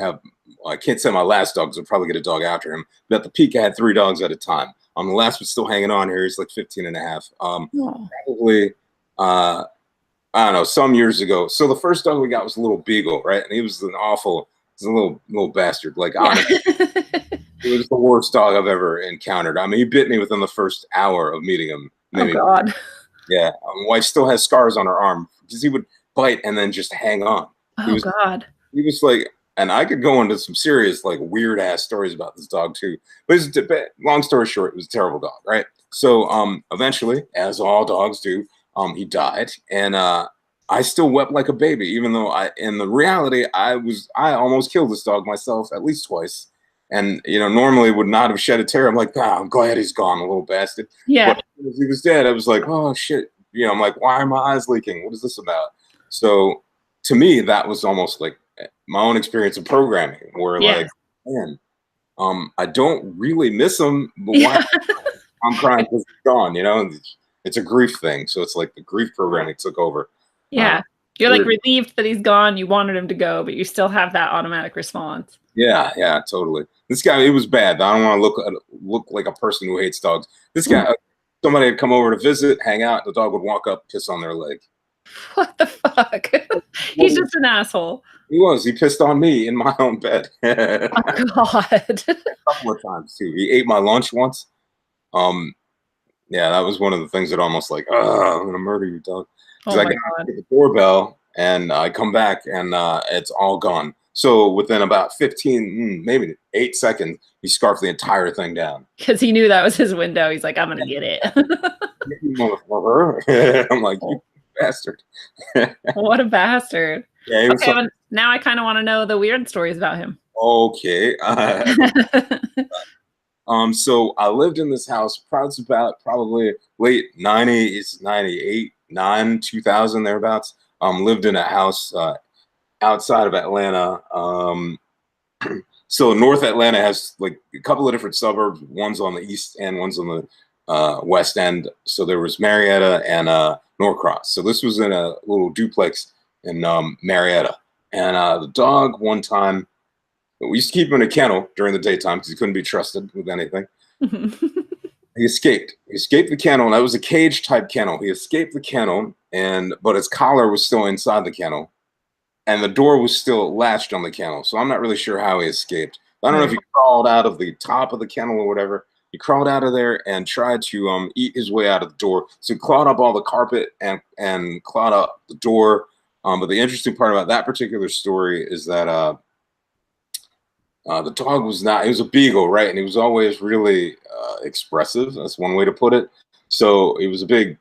I can't say my last dog, because I'll probably get a dog after him. But at the peak, I had 3 dogs at a time. The last one's still hanging on here. He's like 15 and a half. Probably, I don't know, some years ago. So the first dog we got was a little beagle, right? And he was a little bastard. Like, honestly, he was the worst dog I've ever encountered. I mean, he bit me within the first hour of meeting him. Oh, God. Yeah, my wife still has scars on her arm because he would bite and then just hang on. Oh, God. He was like, and I could go into some serious, like, weird ass stories about this dog too. But long story short, it was a terrible dog, right? So eventually, as all dogs do, he died, and I still wept like a baby, even though in the reality, I almost killed this dog myself at least twice. And, normally would not have shed a tear. I'm like, I'm glad he's gone, a little bastard. Yeah. But as he was dead, I was like, oh, shit. I'm like, why are my eyes leaking? What is this about? So to me, that was almost like my own experience of programming where like, man, I don't really miss him, but why I'm crying because he's gone, It's a grief thing. So it's like the grief programming took over. Yeah. You're like relieved that he's gone. You wanted him to go, but you still have that automatic response. Yeah, totally. This guy, it was bad. I don't want to look like a person who hates dogs. This guy, somebody had come over to visit, hang out. The dog would walk up, piss on their leg. What the fuck? He's just an asshole. He was. He pissed on me in my own bed. Oh, God. A couple of times too. He ate my lunch once. Yeah, that was one of the things that almost like, I'm gonna murder you, dog. Because I got the doorbell and I come back and it's all gone. So within about 15, maybe 8 seconds, he scarfed the entire thing down. Because he knew that was his window. He's like, I'm going to get it. I'm like, you bastard. What a bastard. Yeah, okay, well, now I kind of want to know the weird stories about him. Okay. So I lived in this house probably late 90s, 98, 2000, thereabouts. Lived in a house outside of Atlanta. So North Atlanta has like a couple of different suburbs. One's on the east end, one's on the west end. So there was Marietta and Norcross. So this was in a little duplex in Marietta. And the dog one time, we used to keep him in a kennel during the daytime because he couldn't be trusted with anything. He escaped. He escaped the kennel, and that was a cage type kennel. He escaped the kennel, but his collar was still inside the kennel, and the door was still latched on the kennel. So I'm not really sure how he escaped. I don't know if Right. he crawled out of the top of the kennel or whatever. He crawled out of there and tried to eat his way out of the door. So he clawed up all the carpet and clawed up the door. But the interesting part about that particular story is that the dog was not. He was a beagle, right? And he was always really expressive. That's one way to put it. So it was a big,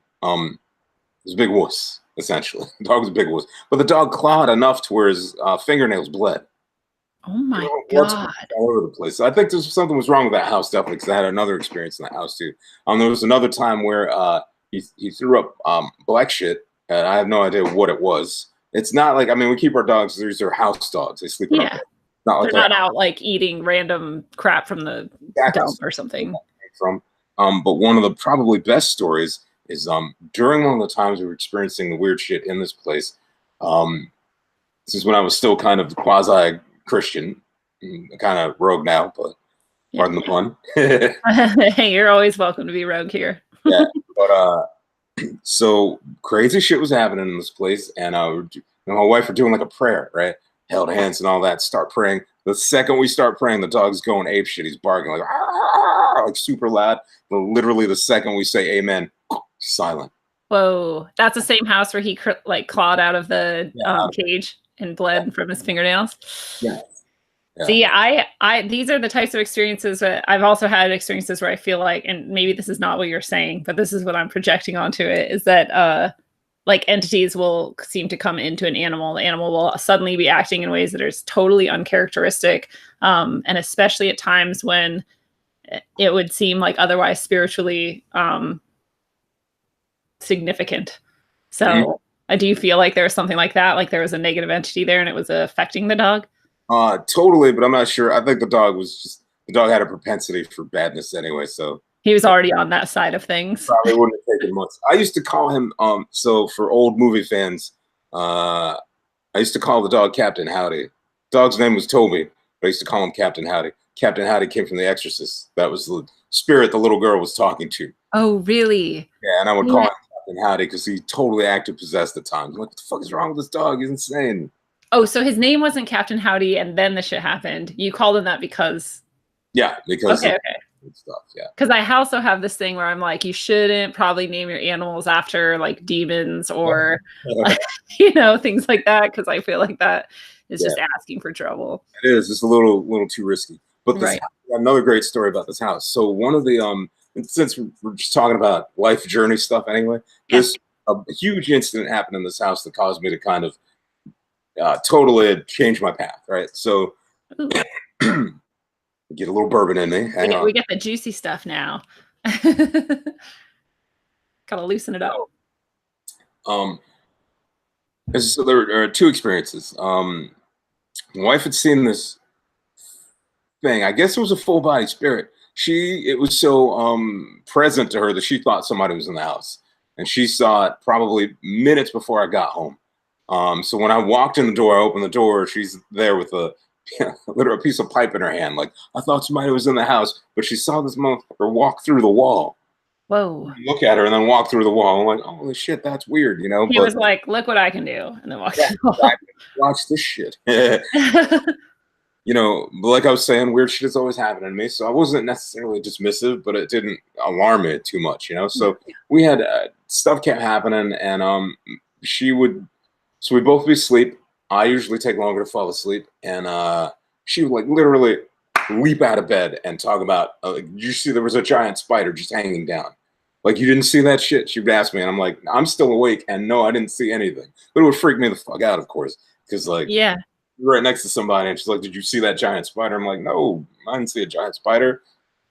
wuss essentially. The dog was a big wuss, but the dog clawed enough to where his fingernails bled. Oh my Blood God. all over the place. So I think there's something was wrong with that house, definitely, because I had another experience in that house too. There was another time where he threw up black shit, and I have no idea what it was. It's not like, I mean, we keep our dogs. These are house dogs. They sleep in our Yeah. bed. Not like They're not out like eating random crap from the dump or something. from. But one of the probably best stories is during one of the times we were experiencing the weird shit in this place. This is when I was still kind of quasi Christian, kind of rogue now, but pardon the pun. Hey, you're always welcome to be rogue here. Yeah, but so crazy shit was happening in this place, and my wife were doing like a prayer, right? Held hands and all that. Start praying. The second we start praying, the dog's going ape shit. He's barking like super loud. But literally, the second we say amen, silent. Whoa, that's the same house where he like clawed out of the cage and bled from his fingernails. Yeah. Yeah. See, I these are the types of experiences that I've also had experiences where I feel like, and maybe this is not what you're saying, but this is what I'm projecting onto it, is that like entities will seem to come into an animal. The animal will suddenly be acting in ways that are totally uncharacteristic, and especially at times when it would seem like otherwise spiritually significant. So, do you feel like there was something like that? Like there was a negative entity there and it was affecting the dog? Totally, but I'm not sure. I think the dog had a propensity for badness anyway, so he was already on that side of things. Probably wouldn't have taken much. I used to call him so for old movie fans, I used to call the dog Captain Howdy. Dog's name was Toby, but I used to call him Captain Howdy. Captain Howdy came from The Exorcist. That was the spirit the little girl was talking to. Oh, really? Yeah, and I would call him Captain Howdy because he totally acted possessed at times. I'm like, what the fuck is wrong with this dog? He's insane. Oh, so his name wasn't Captain Howdy, and then the shit happened. You called him that because... Yeah, because... Okay. Stuff, yeah. Because I also have this thing where I'm like, you shouldn't probably name your animals after, like, demons or, things like that, because I feel like that is just asking for trouble. It is. It's a little too risky. But this another great story about this house. So one of the... since we're just talking about life journey stuff anyway, a huge incident happened in this house that caused me to kind of totally change my path, right? So get a little bourbon in me. We get the juicy stuff now. Gotta loosen it up. So there are two experiences. My wife had seen this thing. I guess it was a full body spirit. It was so present to her that she thought somebody was in the house, and she saw it probably minutes before I got home. So when I walked in the door, I opened the door. She's there with a literal piece of pipe in her hand. Like, I thought somebody was in the house, but she saw this motherfucker walk through the wall. Whoa. Look at her and then walk through the wall. I'm like, holy shit, that's weird, He was like, look what I can do. And then walked through the wall. Watch this shit. Like I was saying, weird shit is always happening to me. So I wasn't necessarily dismissive, but it didn't alarm me too much, So we had stuff kept happening, and so we'd both be asleep. I usually take longer to fall asleep, and she would like literally leap out of bed and talk about, you see there was a giant spider just hanging down. Like, you didn't see that shit? She would ask me, and I'm like, I'm still awake, and no, I didn't see anything. But it would freak me the fuck out, of course, because you're right next to somebody, and she's like, did you see that giant spider? I'm like, no, I didn't see a giant spider.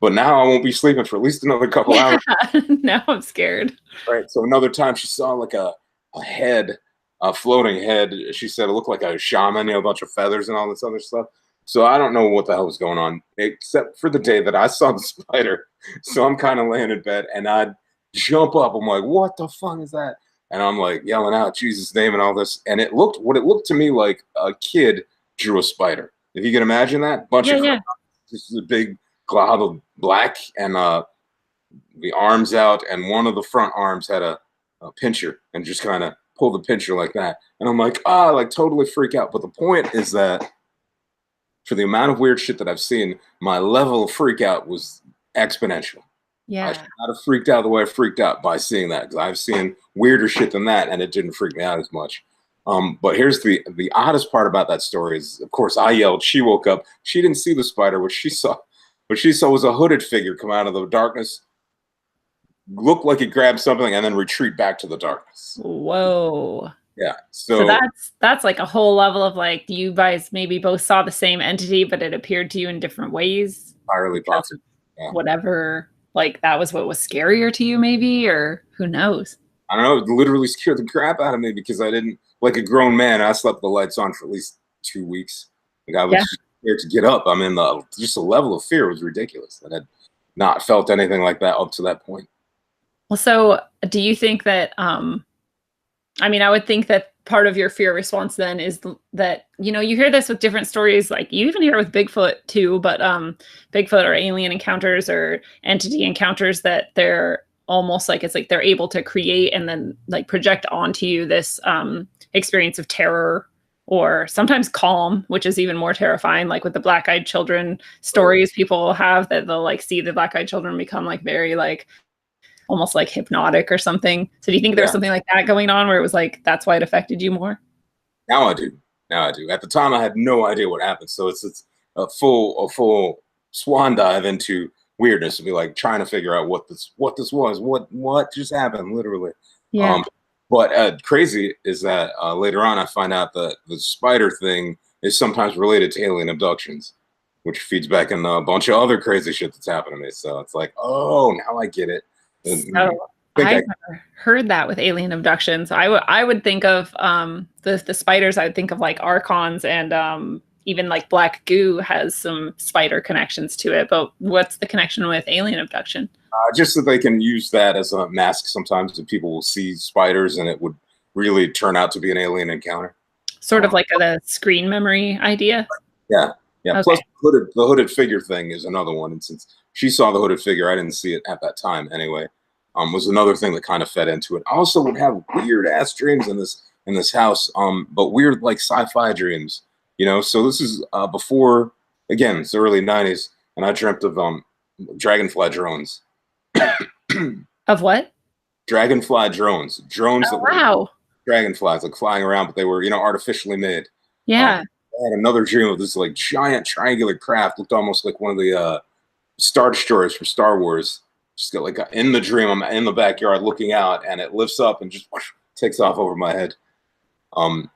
But now I won't be sleeping for at least another couple hours. Now I'm scared. Right. So another time she saw like a head, a floating head. She said it looked like a shaman, a bunch of feathers and all this other stuff. So I don't know what the hell was going on, except for the day that I saw the spider. So I'm kind of laying in bed, and I'd jump up. I'm like, what the fuck is that? And I'm like yelling out Jesus' name and all this. And it looked to me like a kid drew a spider. If you can imagine that. This is a big glob of black, and the arms out, and one of the front arms had a pincher, and just kind of pull the pincher like that. And I'm like, like totally freak out. But the point is that for the amount of weird shit that I've seen, my level of freak out was exponential. I should Yeah. not have freaked out the way I freaked out by seeing that, because I've seen weirder shit than that, and it didn't freak me out as much. But here's the oddest part about that story is, of course, I yelled. She woke up. She didn't see the spider. What she saw was a hooded figure come out of the darkness, look like it grabbed something, and then retreat back to the darkness. Whoa. Yeah. So So that's like a whole level of like you guys maybe both saw the same entity, but it appeared to you in different ways entirely because possible. Yeah. whatever, like that was what was scarier to you, maybe, or who knows? I don't know. It literally scared the crap out of me because I didn't, like a grown man, I slept the lights on for at least 2 weeks. Like I was Yeah. just scared to get up. I'm in just the level of fear was ridiculous. I had not felt anything like that up to that point. Well, so do you think that I mean, I would think that part of your fear response then is that, you know, you hear this with different stories, like you even hear it with Bigfoot too, but Bigfoot or alien encounters or entity encounters that they're almost like it's like they're able to create and then like project onto you this experience of terror or sometimes calm, which is even more terrifying, like with the black-eyed children stories people have that they'll like see the black-eyed children become like very like almost like hypnotic or something. So do you think there was Yeah. something like that going on where it was like that's why it affected you more? Now I do. Now I do. At the time, I had no idea what happened. So it's a full swan dive into weirdness to be like trying to figure out what this was, what just happened, literally. Yeah. Um, but crazy is that later on I find out that the spider thing is sometimes related to alien abductions, which feeds back in a bunch of other crazy shit that's happened to me. So it's like, oh, now I get it. So Think I've never heard that with alien abductions. I would think of the spiders. I would think of like archons and even like black goo has some spider connections to it. But what's the connection with alien abduction? just so they can use that as a mask sometimes, and people will see spiders and it would really turn out to be an alien encounter. Sort of Um, like a screen memory idea. yeah, yeah. Okay. Plus, the hooded figure thing is another one. And since she saw the hooded figure, I didn't see it at that time anyway. Was another thing that kind of fed into it. I also would have weird ass dreams in this house, but weird like sci-fi dreams. You know, so this is before, again, it's the early '90s, and I dreamt of dragonfly drones. Of what? Dragonfly drones Oh, that were wow. dragonflies like flying around, but they were, artificially made. Yeah. I had another dream of this like giant triangular craft, looked almost like one of the Star Destroyers for Star Wars. Just got like in the dream, I'm in the backyard looking out, and it lifts up and just whoosh, takes off over my head. So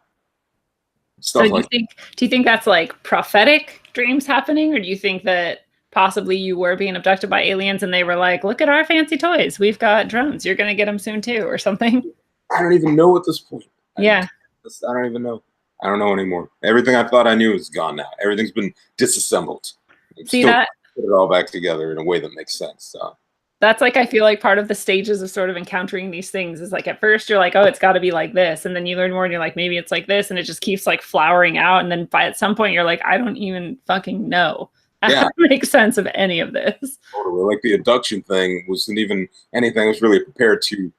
Stuff like do you think that's like prophetic dreams happening, or do you think that possibly you were being abducted by aliens and they were like, "Look at our fancy toys. We've got drones. You're going to get them soon too," or something? I don't even know at this point. Yeah. I don't even know. I don't know anymore. Everything I thought I knew is gone now. Everything's been disassembled. I'm See still that? put it all back together in a way that makes sense. So. That's like I feel like part of the stages of sort of encountering these things is like at first you're like, oh, it's got to be like this, and then you learn more and you're like, maybe it's like this, and it just keeps like flowering out, and then by at some point you're like, I don't even fucking know how to make sense of any of this. Totally. Like the abduction thing wasn't even anything I was really prepared to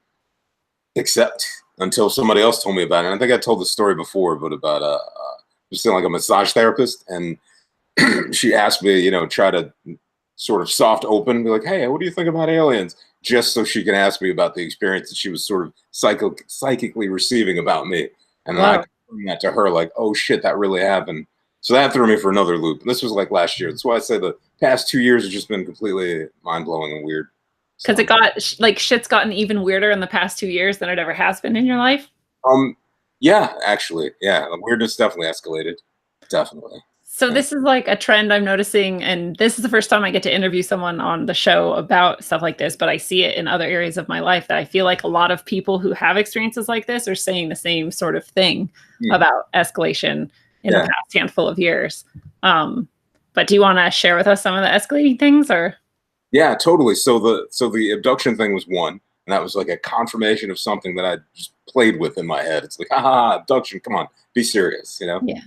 accept until somebody else told me about it. And I think I told the story before, but about just like a massage therapist, and she asked me, try to sort of soft open, be like, hey, what do you think about aliens? Just so she can ask me about the experience that she was sort of psychically receiving about me. And then I bring that to her like, oh shit, that really happened. So that threw me for another loop. And this was like last year. That's why I say the past 2 years have just been completely mind-blowing and weird. Because it got like shit's gotten even weirder in the past 2 years than it ever has been in your life. Yeah, actually. Yeah. The weirdness definitely escalated. Definitely. So this is like a trend I'm noticing, and this is the first time I get to interview someone on the show about stuff like this, but I see it in other areas of my life that I feel like a lot of people who have experiences like this are saying the same sort of thing about escalation in the past handful of years. But do you want to share with us some of the escalating things, or? Yeah, totally. So the abduction thing was one, and that was like a confirmation of something that I just played with in my head. It's like, abduction, come on, be serious, Yeah.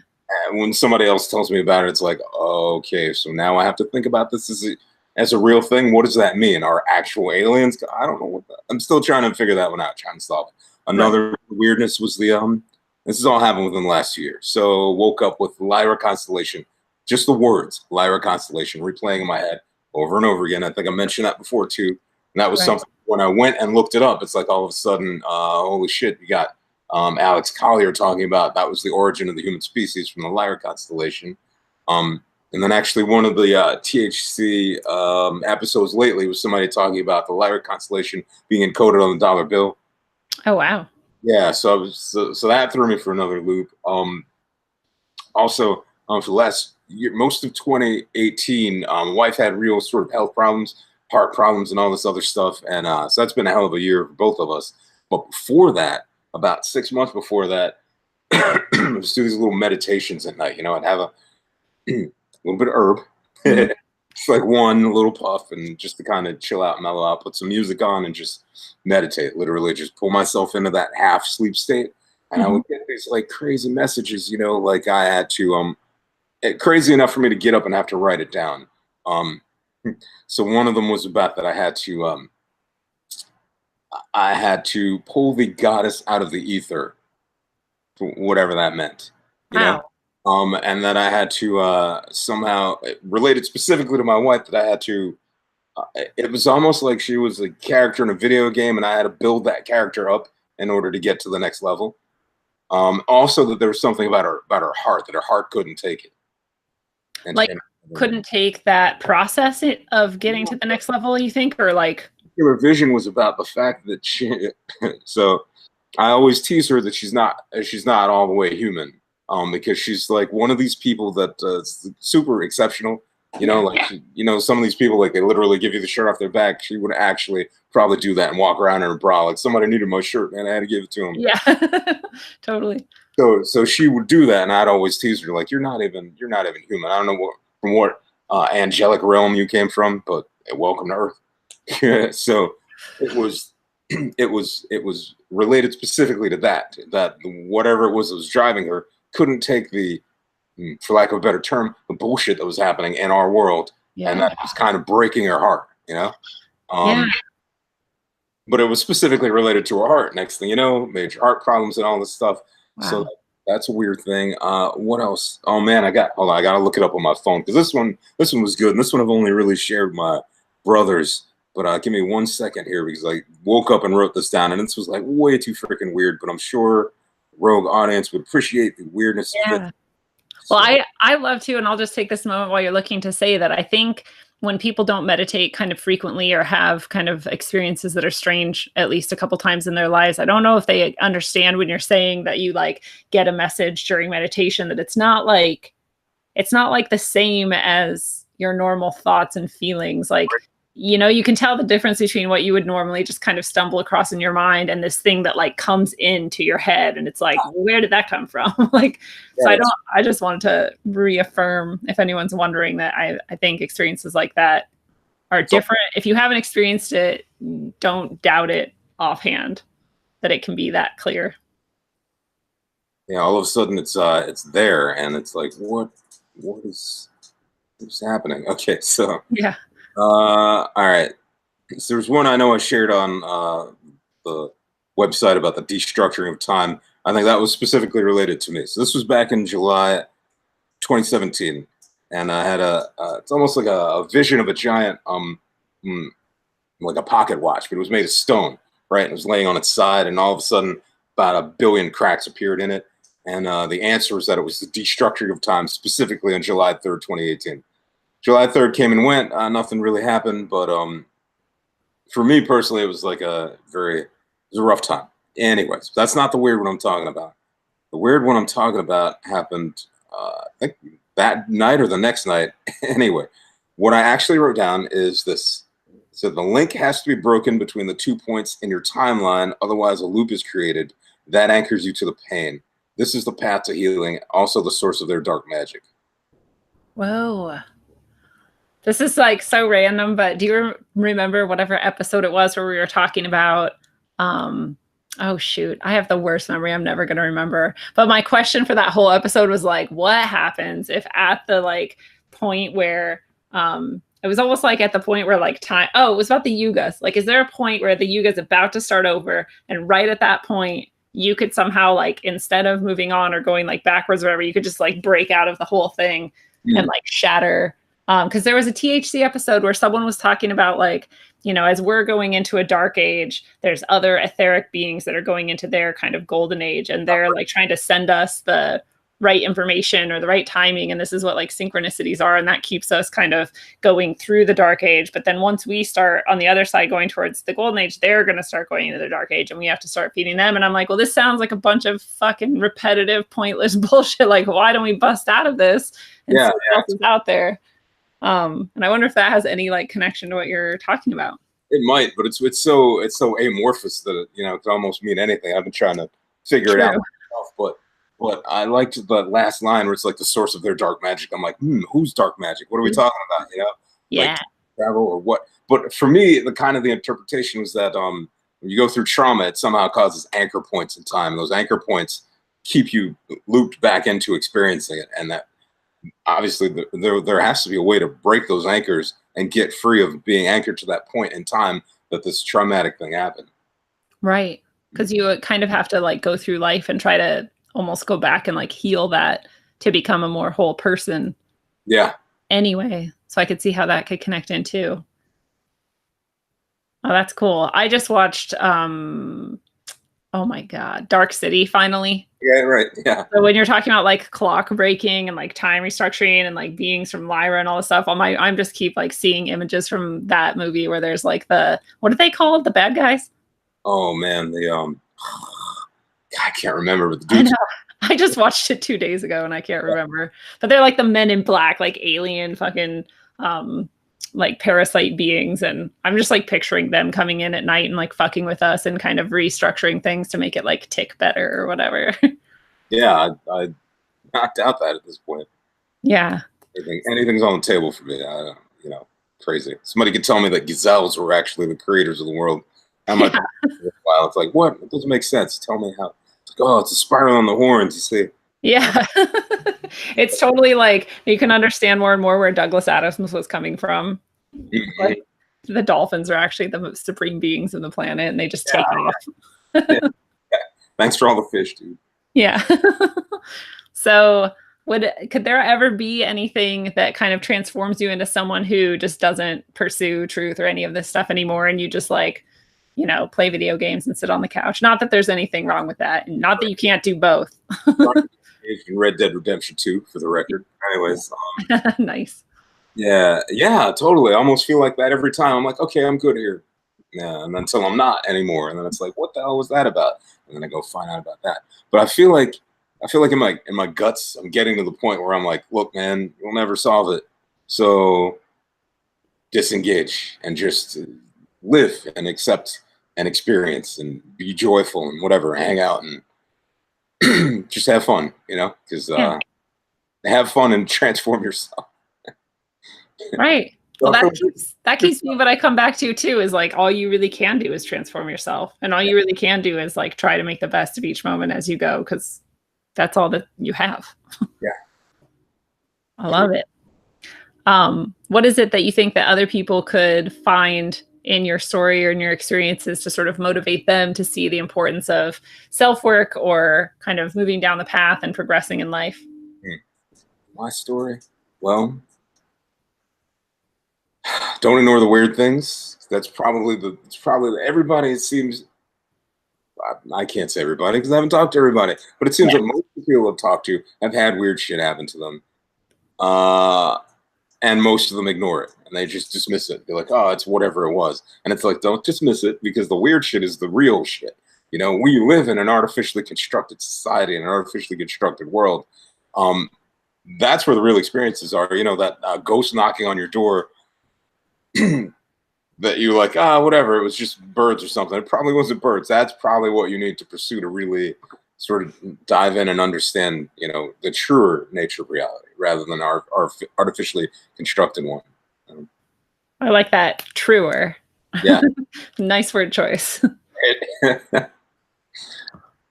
And when somebody else tells me about it, it's like, oh, okay, so now I have to think about this as a real thing. What does that mean? Are actual aliens? I don't know I'm still trying to figure that one out, trying to solve it. Another weirdness was this has all happened within the last 2 years. So woke up with Lyra constellation just the words Lyra constellation replaying in my head over and over again. I think I mentioned that before too. And that was Right. something when I went and looked it up, it's like all of a sudden, holy shit, you got Alex Collier talking about that was the origin of the human species from the Lyra constellation. And then actually one of the THC episodes lately was somebody talking about the Lyra constellation being encoded on the dollar bill. Oh, wow. Yeah, so that threw me for another loop. Also, for the last year, most of 2018, wife had real sort of health problems, heart problems, and all this other stuff, and so that's been a hell of a year for both of us. But before that, about 6 months before that, I just do these little meditations at night. I'd have a little bit of herb. Mhm. It's like one little puff, and just to kind of chill out, mellow out, put some music on, and just meditate. Literally, just pull myself into that half sleep state, and I Mhm. would get these like crazy messages. Like I had to crazy enough for me to get up and have to write it down. Um, so one of them was about that I had to pull the goddess out of the ether, whatever that meant. You know, Wow. and that I had to somehow related specifically to my wife that I had to. It was almost like she was a character in a video game, and I had to build that character up in order to get to the next level. Also, that there was something about her heart that her heart couldn't take it, and, Like, and couldn't take that process of getting to the next level, you think? Or like, her vision was about the fact that she. So I always tease her that she's not all the way human, because she's like one of these people that is super exceptional. Like some of these people like they literally give you the shirt off their back. She would actually probably do that and walk around in a bra. Like somebody needed my shirt, man, I had to give it to him. yeah, totally. So she would do that, and I'd always tease her like you're not even human. I don't know what angelic realm you came from, but welcome to Earth. So it was it was related specifically to that whatever it was driving her couldn't take the, for lack of a better term, the bullshit that was happening in our world, and Yeah. that was kind of breaking her heart. Yeah. um but it was specifically related to her heart. Next thing you know, major heart problems and all this stuff. So Wow. that's a weird thing. What else? Oh man, hold on, I gotta look it up on my phone because this one was good, and this one I've only really shared with my brothers. But give me 1 second here because I woke up and wrote this down, and this was like way too freaking weird. But I'm sure Rogue audience would appreciate the weirdness of it. Yeah. Well, So I love to, and I'll just take this moment while you're looking to say that I think when people don't meditate kind of frequently or have kind of experiences that are strange at least a couple times in their lives, I don't know if they understand when you're saying that you like get a message during meditation that it's not like the same as your normal thoughts and feelings. Like, you can tell the difference between what you would normally just kind of stumble across in your mind and this thing that like comes into your head. And it's like, where did that come from? Like, so yeah, it's I just wanted to reaffirm if anyone's wondering that I think experiences like that are so different. If you haven't experienced it, don't doubt it offhand that it can be that clear. yeah, all of a sudden it's there, and it's like what's happening? Okay, so Yeah. all right. So there's one I know I shared on the website about the destructuring of time. I think that was specifically related to me. So this was back in July 2017, and I had it's almost like a vision of a giant mm, like a pocket watch, but it was made of stone, right? And it was laying on its side, and all of a sudden, about a billion cracks appeared in it. And the answer was that it was the destructuring of time, specifically on July 3rd, 2018. July 3rd came and went. Nothing really happened, but for me personally, it was like it was a rough time. Anyways, that's not the weird one I'm talking about. The weird one I'm talking about happened, I think that night or the next night. Anyway, what I actually wrote down is this. So the link has to be broken between the 2 points in your timeline, otherwise a loop is created that anchors you to the pain. This is the path to healing, also the source of their dark magic. Whoa. This is like so random, but do you remember whatever episode it was where we were talking about? Um, oh shoot, I have the worst memory. I'm never gonna remember. But my question for that whole episode was like, what happens if at the like point where it was almost like at the point where like time. Oh, it was about the yugas. Like, is there a point where the yuga's about to start over, and right at that point, you could somehow like instead of moving on or going like backwards or whatever, you could just like break out of the whole thing and like shatter. Because there was a THC episode where someone was talking about like, as we're going into a dark age, there's other etheric beings that are going into their kind of golden age, and they're like trying to send us the right information or the right timing. And this is what like synchronicities are. And that keeps us kind of going through the dark age. But then once we start on the other side going towards the golden age, they're going to start going into the dark age and we have to start feeding them. And I'm like, well, this sounds like a bunch of fucking repetitive, pointless bullshit. Like, why don't we bust out of this and see what else is out there? And I wonder if that has any like connection to what you're talking about. It might, but it's so amorphous that it could almost mean anything. I've been trying to figure it out myself, but I liked the last line where it's like the source of their dark magic. I'm like, who's dark magic? What are we talking about? Yeah. Like travel or what? But for me, the interpretation was that when you go through trauma, it somehow causes anchor points in time. Those anchor points keep you looped back into experiencing it, and that obviously there has to be a way to break those anchors and get free of being anchored to that point in time that this traumatic thing happened. Right. Because you kind of have to like go through life and try to almost go back and like heal that to become a more whole person. Yeah. Anyway, so I could see how that could connect in too. Oh, that's cool. I just watched oh my God, Dark City finally. Yeah, right. Yeah. So when you're talking about like clock breaking and like time restructuring and like beings from Lyra and all this stuff, I'm just keep like seeing images from that movie where there's like what are they called? The bad guys? Oh man, I can't remember, but the dudes. I just watched it 2 days ago and I can't remember. But they're like the Men in Black, like alien fucking like parasite beings, and I'm just like picturing them coming in at night and like fucking with us and kind of restructuring things to make it like tick better or whatever. Yeah, I knocked out that at this point. Yeah. Anything's on the table for me. Crazy. Somebody could tell me that gazelles were actually the creators of the world. It's like, what? It doesn't make sense. Tell me how. It's like, oh, it's a spiral on the horns, you see. Yeah. It's totally like you can understand more and more where Douglas Adams was coming from. Mm-hmm. Like, the dolphins are actually the supreme beings of the planet and they just take off. Yeah. Thanks for all the fish, dude. Yeah. So could there ever be anything that kind of transforms you into someone who just doesn't pursue truth or any of this stuff anymore and you just like, play video games and sit on the couch? Not that there's anything wrong with that, and not that you can't do both. Red Dead Redemption 2, for the record. Anyways. Nice. Yeah, totally. I almost feel like that every time. I'm like, okay, I'm good here. Yeah, and until I'm not anymore. And then it's like, what the hell was that about? And then I go find out about that. But I feel like in my guts, I'm getting to the point where I'm like, look, man, you'll never solve it. So disengage and just live and accept and experience and be joyful and whatever, hang out and just have fun, because have fun and transform yourself. Right. Well, that keeps me, but I come back to too, is like, all you really can do is transform yourself. And all you really can do is like, try to make the best of each moment as you go. 'Cause that's all that you have. Yeah. I love it. What is it that you think that other people could find in your story or in your experiences to sort of motivate them to see the importance of self-work or kind of moving down the path and progressing in life? My story? Well, don't ignore the weird things. That's probably everybody. It seems, I can't say everybody because I haven't talked to everybody, but it seems like most of the people I've talked to have had weird shit happen to them. And most of them ignore it and they just dismiss it. They're like, oh, it's whatever it was. And it's like, don't dismiss it, because the weird shit is the real shit. We live in an artificially constructed society, in an artificially constructed world. That's where the real experiences are. That ghost knocking on your door that you like, whatever, it was just birds or something. It probably wasn't birds. That's probably what you need to pursue to really sort of dive in and understand, the truer nature of reality rather than our artificially constructed one. I like that. Truer. Yeah. Nice word choice.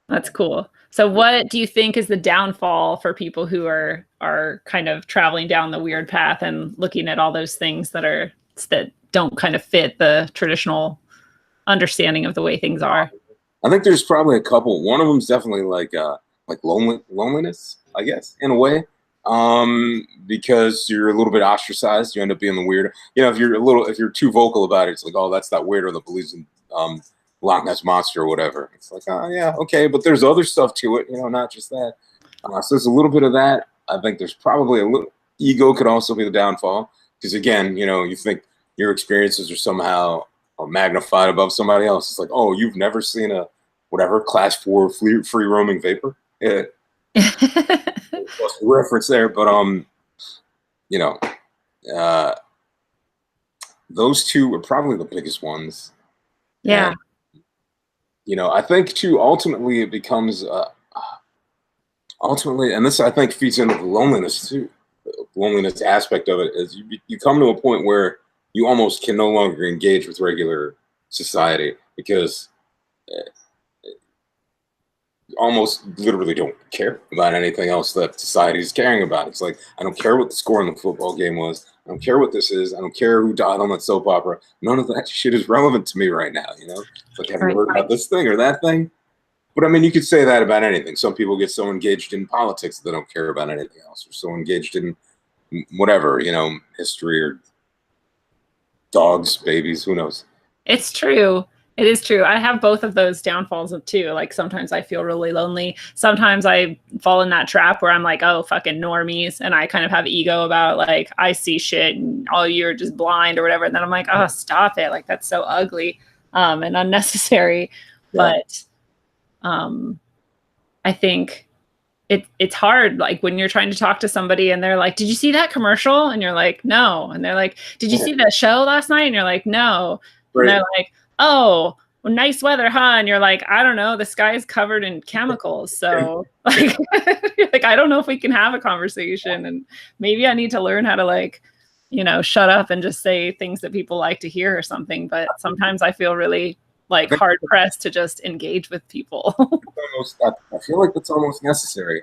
That's cool. So what do you think is the downfall for people who are kind of traveling down the weird path and looking at all those things that don't kind of fit the traditional understanding of the way things are? I think there's probably a couple. One of them is definitely like loneliness, I guess, in a way. Because you're a little bit ostracized, you end up being the weirdo. You know, if you're too vocal about it, it's like, oh, that's that weirdo that believes in Loch Ness monster or whatever. It's like, oh yeah, okay, but there's other stuff to it, you know, not just that. So there's a little bit of that. I think there's probably a little ego could also be the downfall because again, you know, you think your experiences are somehow magnified above somebody else. It's like, oh, you've never seen a whatever class 4 free roaming vapor. Yeah, reference there, but you know, uh, those two are probably the biggest ones. Yeah. And, you know, I think too. Ultimately, it becomes ultimately, and this I think feeds into the loneliness too. The loneliness aspect of it is you come to a point where you almost can no longer engage with regular society because almost literally don't care about anything else that society is caring about. It's like, I don't care what the score in the football game was. I don't care what this is. I don't care who died on that soap opera. None of that shit is relevant to me right now. You know, it's like, have you heard about this thing or that thing? But I mean, you could say that about anything. Some people get so engaged in politics that they don't care about anything else, or so engaged in whatever, you know, history or dogs, babies, who knows? It's true. It is true. I have both of those downfalls too. Like sometimes I feel really lonely. Sometimes I fall in that trap where I'm like, oh, fucking normies. And I kind of have ego about like, I see shit and all you're just blind or whatever. And then I'm like, oh, stop it. Like that's so ugly and unnecessary. Yeah. But I think it's hard. Like when you're trying to talk to somebody and they're like, did you see that commercial? And you're like, no. And they're like, did you see that show last night? And you're like, no. Right. And they're like, oh, well, nice weather, huh? And you're like, I don't know. The sky is covered in chemicals. So like, like, I don't know if we can have a conversation. And maybe I need to learn how to like, you know, shut up and just say things that people like to hear or something. But sometimes I feel really like hard pressed to just engage with people. I feel like that's almost necessary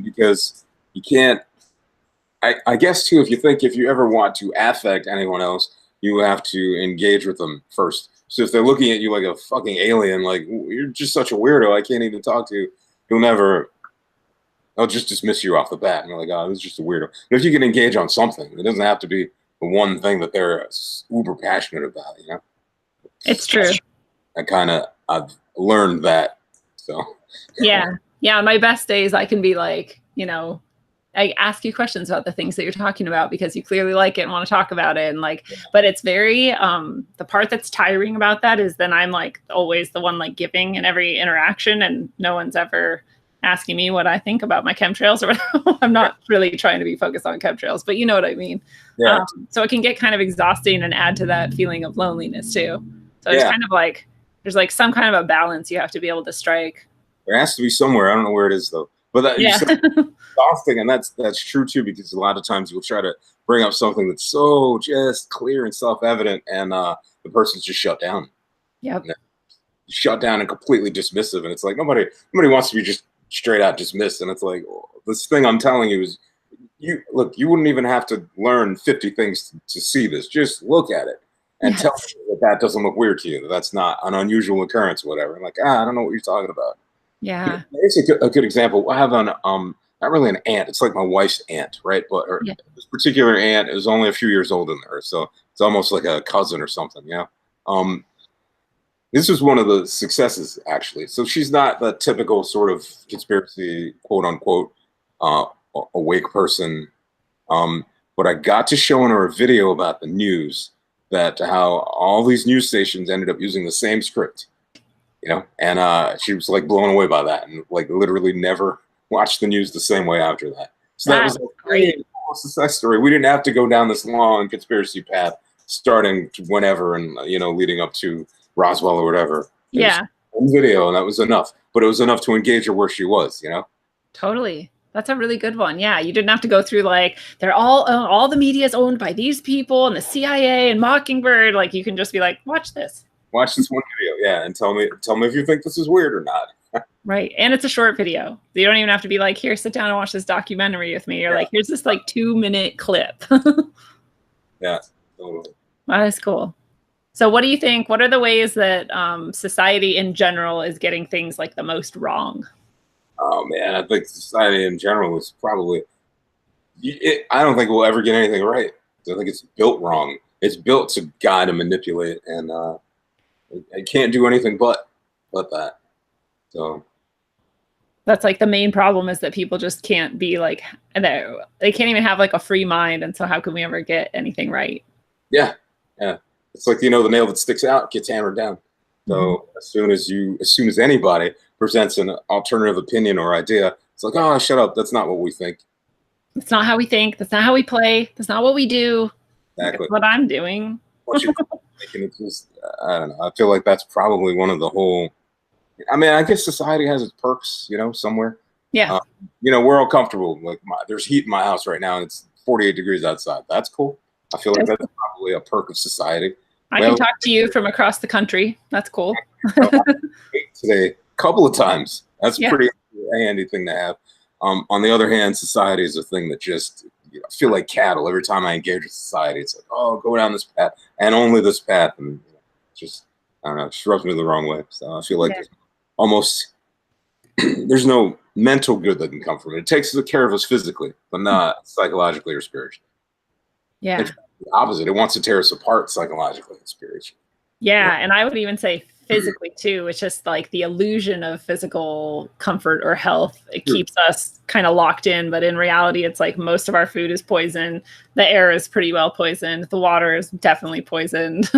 because you can't, I guess too, if you ever want to affect anyone else, you have to engage with them first. So if they're looking at you like a fucking alien, like you're just such a weirdo, I can't even talk to you, they'll just dismiss you off the bat. And they're like, oh, this is just a weirdo. But if you can engage on something, it doesn't have to be the one thing that they're uber passionate about, you know? It's true. I've learned that. So yeah. My best days I can be like, you know, I ask you questions about the things that you're talking about because you clearly like it and want to talk about it. And like, but it's very, the part that's tiring about that is then I'm like always the one like giving in every interaction and no one's ever asking me what I think about my chemtrails or whatever. I'm not really trying to be focused on chemtrails, but you know what I mean? Yeah. So it can get kind of exhausting and add to that feeling of loneliness too. So it's kind of like, there's like some kind of a balance you have to be able to strike. There has to be somewhere. I don't know where it is though. But that exhausting, and that's true too, because a lot of times you'll try to bring up something that's so just clear and self-evident, and the person's just shut down. Yep. Shut down and completely dismissive, and it's like nobody wants to be just straight out dismissed. And it's like, oh, this thing I'm telling you is, you wouldn't even have to learn 50 things to see this. Just look at it and tell me that doesn't look weird to you. That that's not an unusual occurrence, or whatever. I'm like, I don't know what you're talking about. Yeah. It's a good example. I have not really an aunt. It's like my wife's aunt, right? But this particular aunt is only a few years older than her, so it's almost like a cousin or something. Yeah. This is one of the successes, actually. So she's not the typical sort of conspiracy, quote unquote, awake person. But I got to showing her a video about the news, that how all these news stations ended up using the same script. You know, and she was like blown away by that, and like literally never watched the news the same way after that. So that was like great success story. We didn't have to go down this long conspiracy path, starting whenever and leading up to Roswell or whatever. Yeah, one video, and that was enough. But it was enough to engage her where she was. You know, totally. That's a really good one. Yeah, you didn't have to go through like they're all the media is owned by these people and the CIA and Mockingbird. Like you can just be like, watch this. Watch this one video, yeah, and tell me if you think this is weird or not. Right, and it's a short video. You don't even have to be like, here, sit down and watch this documentary with me. You're like, here's this like 2-minute clip. Yeah, totally. That is cool. So what do you think? What are the ways that society in general is getting things like the most wrong? Oh man, I think society in general is probably I don't think we'll ever get anything right. I think it's built wrong. It's built to guide and manipulate, and it can't do anything but that. So That's like the main problem, is that people just can't be like, they can't even have like a free mind. And so how can we ever get anything right? yeah, yeah. It's like, the nail that sticks out gets hammered down. So as soon as anybody presents an alternative opinion or idea, it's like, oh, shut up. That's not what we think. That's not how we think. That's not how we play. That's not what we do. Exactly. That's what I'm doing. What you're thinking, it's just, I don't know. I feel like that's probably one of the whole. I mean, I guess society has its perks, somewhere. Yeah. We're all comfortable. Like, there's heat in my house right now, and it's 48 degrees outside. That's cool. I feel like that's probably a perk of society. I can talk to you from across the country. That's cool. Today, a couple of times. That's pretty handy thing to have. On the other hand, society is a thing that just, I feel like cattle. Every time I engage with society, it's like, oh, go down this path and only this path, and just, I don't know, it just rubs me the wrong way. So I feel like almost there's no mental good that can come from it. It takes care of us physically, but not psychologically or spiritually. Yeah. It's the opposite. It wants to tear us apart psychologically and spiritually. Yeah. And I would even say physically too. It's just like the illusion of physical comfort or health. It keeps us kind of locked in, but in reality, it's like most of our food is poisoned. The air is pretty well poisoned. The water is definitely poisoned.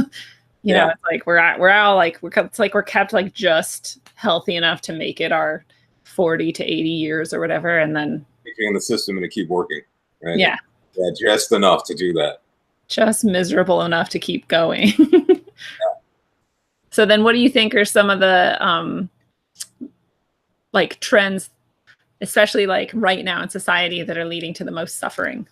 You know, it's like it's like we're kept like just healthy enough to make it our 40 to 80 years or whatever. And then in the system and to keep working. Right? Yeah. Yeah. Just enough to do that. Just miserable enough to keep going. So then what do you think are some of the like trends, especially like right now in society, that are leading to the most suffering?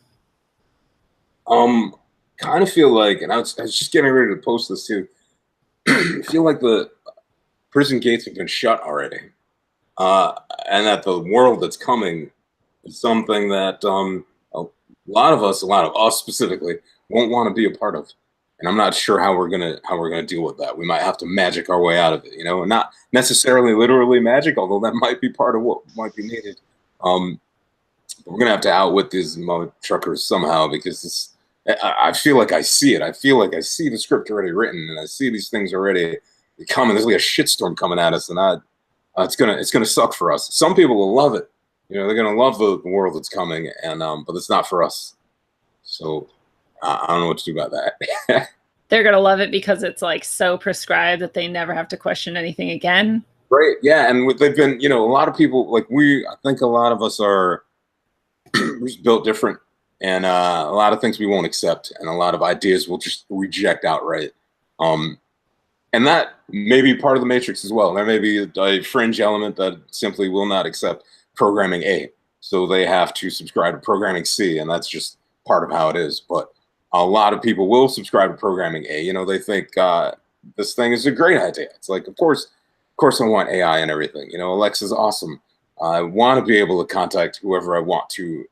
Kind of feel like, and I was just getting ready to post this too. I feel like the prison gates have been shut already, and that the world that's coming is something that a lot of us specifically, won't want to be a part of. And I'm not sure how we're gonna deal with that. We might have to magic our way out of it, and not necessarily literally magic, although that might be part of what might be needed. We're gonna have to outwit these truckers somehow, because I feel like I see it. I feel like I see the script already written, and I see these things already coming. There's like a shitstorm coming at us, and it's gonna suck for us. Some people will love it. They're gonna love the world that's coming, and but it's not for us. So I don't know what to do about that. They're gonna love it because it's like so prescribed that they never have to question anything again. Right? Yeah, and they've been, a lot of people like I think a lot of us are we're just built different. And a lot of things we won't accept, and a lot of ideas we'll just reject outright. And that may be part of the matrix as well. There may be a fringe element that simply will not accept programming A. So they have to subscribe to programming C, and that's just part of how it is. But a lot of people will subscribe to programming A. They think this thing is a great idea. It's like, of course I want AI and everything. Alexa's awesome. I want to be able to contact whoever I want to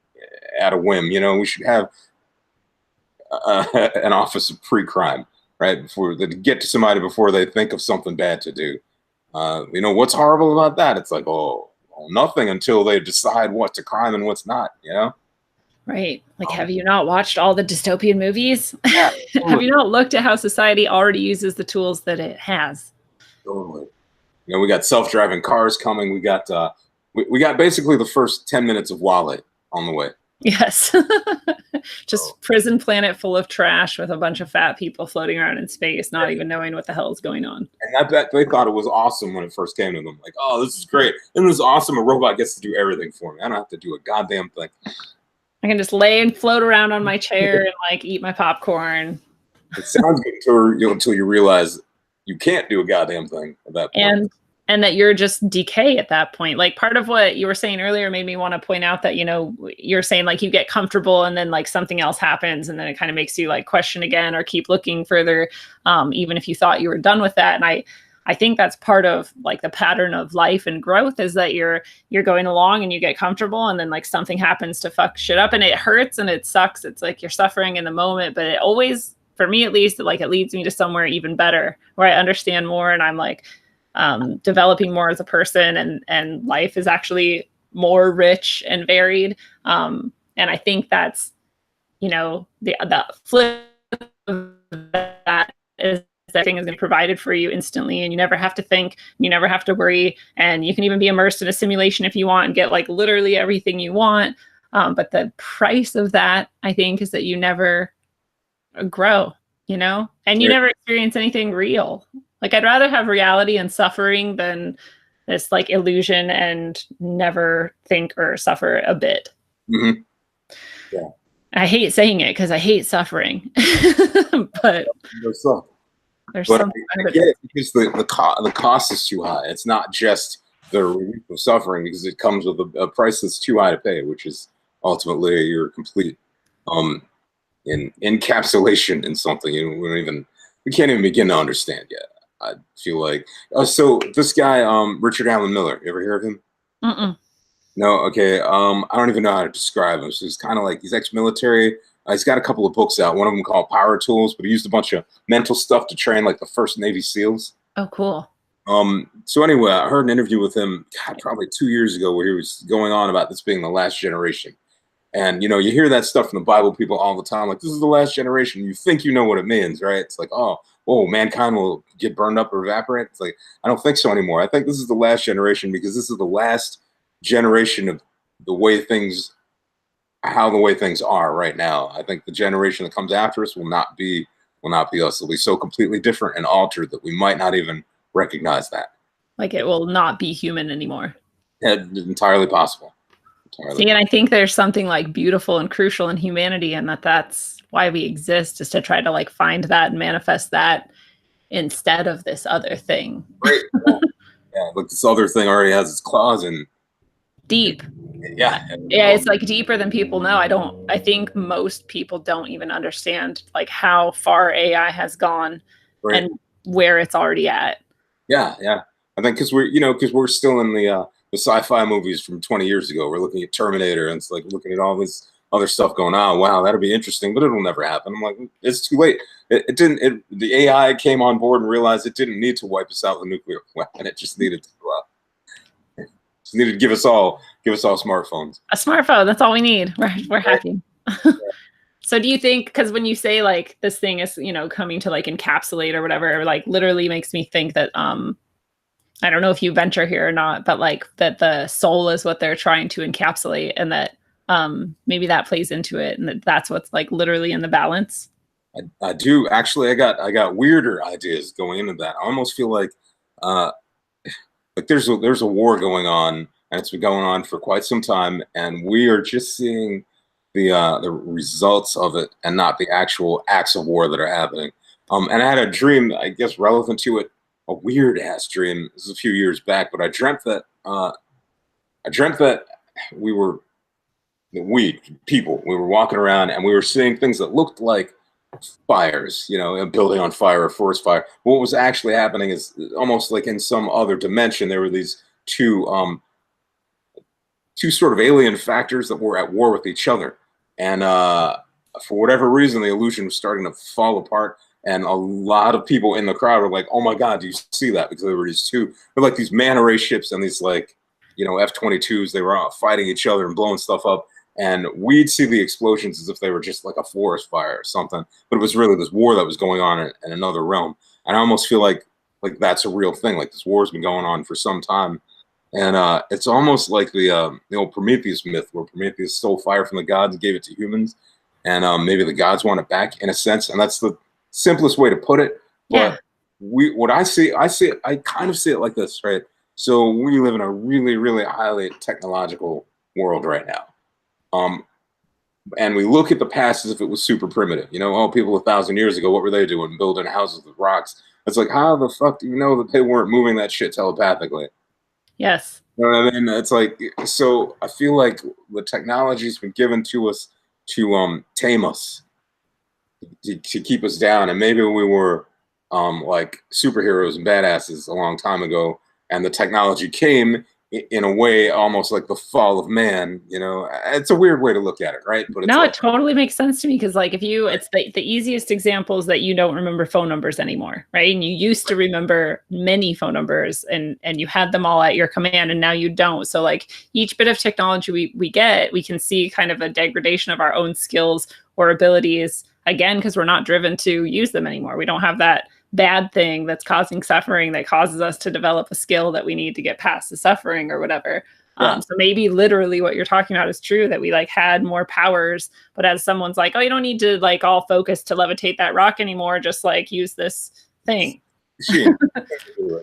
at a whim. We should have an office of pre-crime, right? Before they get to somebody before they think of something bad to do. What's horrible about that? It's like, nothing until they decide what's a crime and what's not, Right. Like, have you not watched all the dystopian movies? Yeah, totally. Have you not looked at how society already uses the tools that it has? Totally. We got self-driving cars coming. We got basically the first 10 minutes of Wall-E on the way. Yes. Just prison planet full of trash with a bunch of fat people floating around in space, not even knowing what the hell is going on. And I bet they thought it was awesome when it first came to them. Like, oh, this is great. And this is awesome. A robot gets to do everything for me. I don't have to do a goddamn thing. I can just lay and float around on my chair and like eat my popcorn. It sounds good until you realize you can't do a goddamn thing at that point. And that you're just decay at that point. Like, part of what you were saying earlier made me want to point out that, you're saying like you get comfortable and then like something else happens, and then it kind of makes you like question again or keep looking further, even if you thought you were done with that. And I think that's part of like the pattern of life and growth, is that you're going along and you get comfortable, and then like something happens to fuck shit up, and it hurts and it sucks. It's like you're suffering in the moment, but it always, for me at least, like it leads me to somewhere even better, where I understand more, and I'm like developing more as a person, and life is actually more rich and varied. And I think that's, the flip of that is that thing is going to be provided for you instantly, and you never have to think, you never have to worry, and you can even be immersed in a simulation if you want and get like literally everything you want. But the price of that, I think, is that you never grow, and you Right. never experience anything real. Like, I'd rather have reality and suffering than this like illusion and never think or suffer a bit. Hmm. Yeah. I hate saying it because I hate suffering, but There's some. there's But something I out of get it. it because the cost is too high. It's not just the relief of suffering because it comes with a price that's too high to pay, which is ultimately your complete um in encapsulation in something we can't even begin to understand yet. I feel like so this guy Richard Allen Miller, you ever hear of him? Mm-mm. No, okay. I don't even know how to describe him. So he's kind of like he's ex-military. He's got a couple of books out. One of them called Power Tools, but he used a bunch of mental stuff to train like the first Navy SEALs. Oh, cool. So anyway, I heard an interview with him, God, probably 2 years ago, where he was going on about this being the last generation. And you hear that stuff from the Bible people all the time, like this is the last generation. You think you know what it means, right? It's like, oh, mankind will get burned up or evaporate. It's like I don't think so anymore. I think this is the last generation because this is the last generation of the way things, how the way things are right now. I think the generation that comes after us will not be us. It'll be so completely different and altered that we might not even recognize that. Like, it will not be human anymore. It's entirely possible. Entirely See, and I possible. think there's something like beautiful and crucial in humanity, and that's why we exist, is to try to like find that and manifest that instead of this other thing. Great. Yeah. Yeah, look, this other thing already has its claws and Deep. yeah. Yeah, it's like deeper than people know. I think most people don't even understand like how far AI has gone Right. and where it's already at. Yeah, yeah. I think because we're still in the sci-fi movies from 20 years ago. We're looking at Terminator and it's like looking at all this other stuff going on. Wow, that'll be interesting, but it'll never happen. I'm like, it's too late. It didn't. The AI came on board and realized it didn't need to wipe us out with a nuclear weapon. It just needed to give us all smartphones. A smartphone, that's all we need. We're Right. happy. So do you think, because when you say like this thing is, coming to like encapsulate or whatever, like literally makes me think that I don't know if you venture here or not, but like that the soul is what they're trying to encapsulate, and that maybe that plays into it, and that's what's like literally in the balance. I do actually. I got weirder ideas going into that. I almost feel uh, like there's a war going on, and it's been going on for quite some time, and we are just seeing the results of it, and not the actual acts of war that are happening. And I had a dream, I guess, relevant to it, a weird ass dream. This is a few years back, but I dreamt that we were we people we were walking around and we were seeing things that looked like fires, a building on fire, a forest fire. What was actually happening is almost like in some other dimension, there were these two sort of alien factors that were at war with each other. And for whatever reason, the illusion was starting to fall apart. And a lot of people in the crowd were like, "Oh my God, do you see that?" Because there were they're like these manta ray ships and these like, F-22s. They were fighting each other and blowing stuff up. And we'd see the explosions as if they were just like a forest fire or something. But it was really this war that was going on in another realm. And I almost feel like that's a real thing. Like this war has been going on for some time, and it's almost like the old Prometheus myth, where Prometheus stole fire from the gods and gave it to humans, and maybe the gods want it back in a sense. And that's the simplest way to put it. Yeah. But what I kind of see it like this, right? So we live in a really, really highly technological world right now. Um, and we look at the past as if it was super primitive. People 1,000 years ago, what were they doing? Building houses with rocks. It's like, how the fuck do you know that they weren't moving that shit telepathically? Yes. You know what I mean? It's like, so I feel like the technology's been given to us to tame us, to keep us down. And maybe we were like superheroes and badasses a long time ago, and the technology came in a way almost like the fall of man. It's a weird way to look at it, right? But it's No, it like, totally makes sense to me because, like, if you, it's the easiest example is that you don't remember phone numbers anymore, right? And you used to remember many phone numbers, and you had them all at your command, and now you don't. So, like, each bit of technology we get, we can see kind of a degradation of our own skills or abilities again because we're not driven to use them anymore. We don't have that bad thing that's causing suffering that causes us to develop a skill that we need to get past the suffering or whatever. yeah, So maybe literally what you're talking about is true, that we like had more powers, but as someone's like, oh, you don't need to like all focus to levitate that rock anymore. Just like use this thing. machine,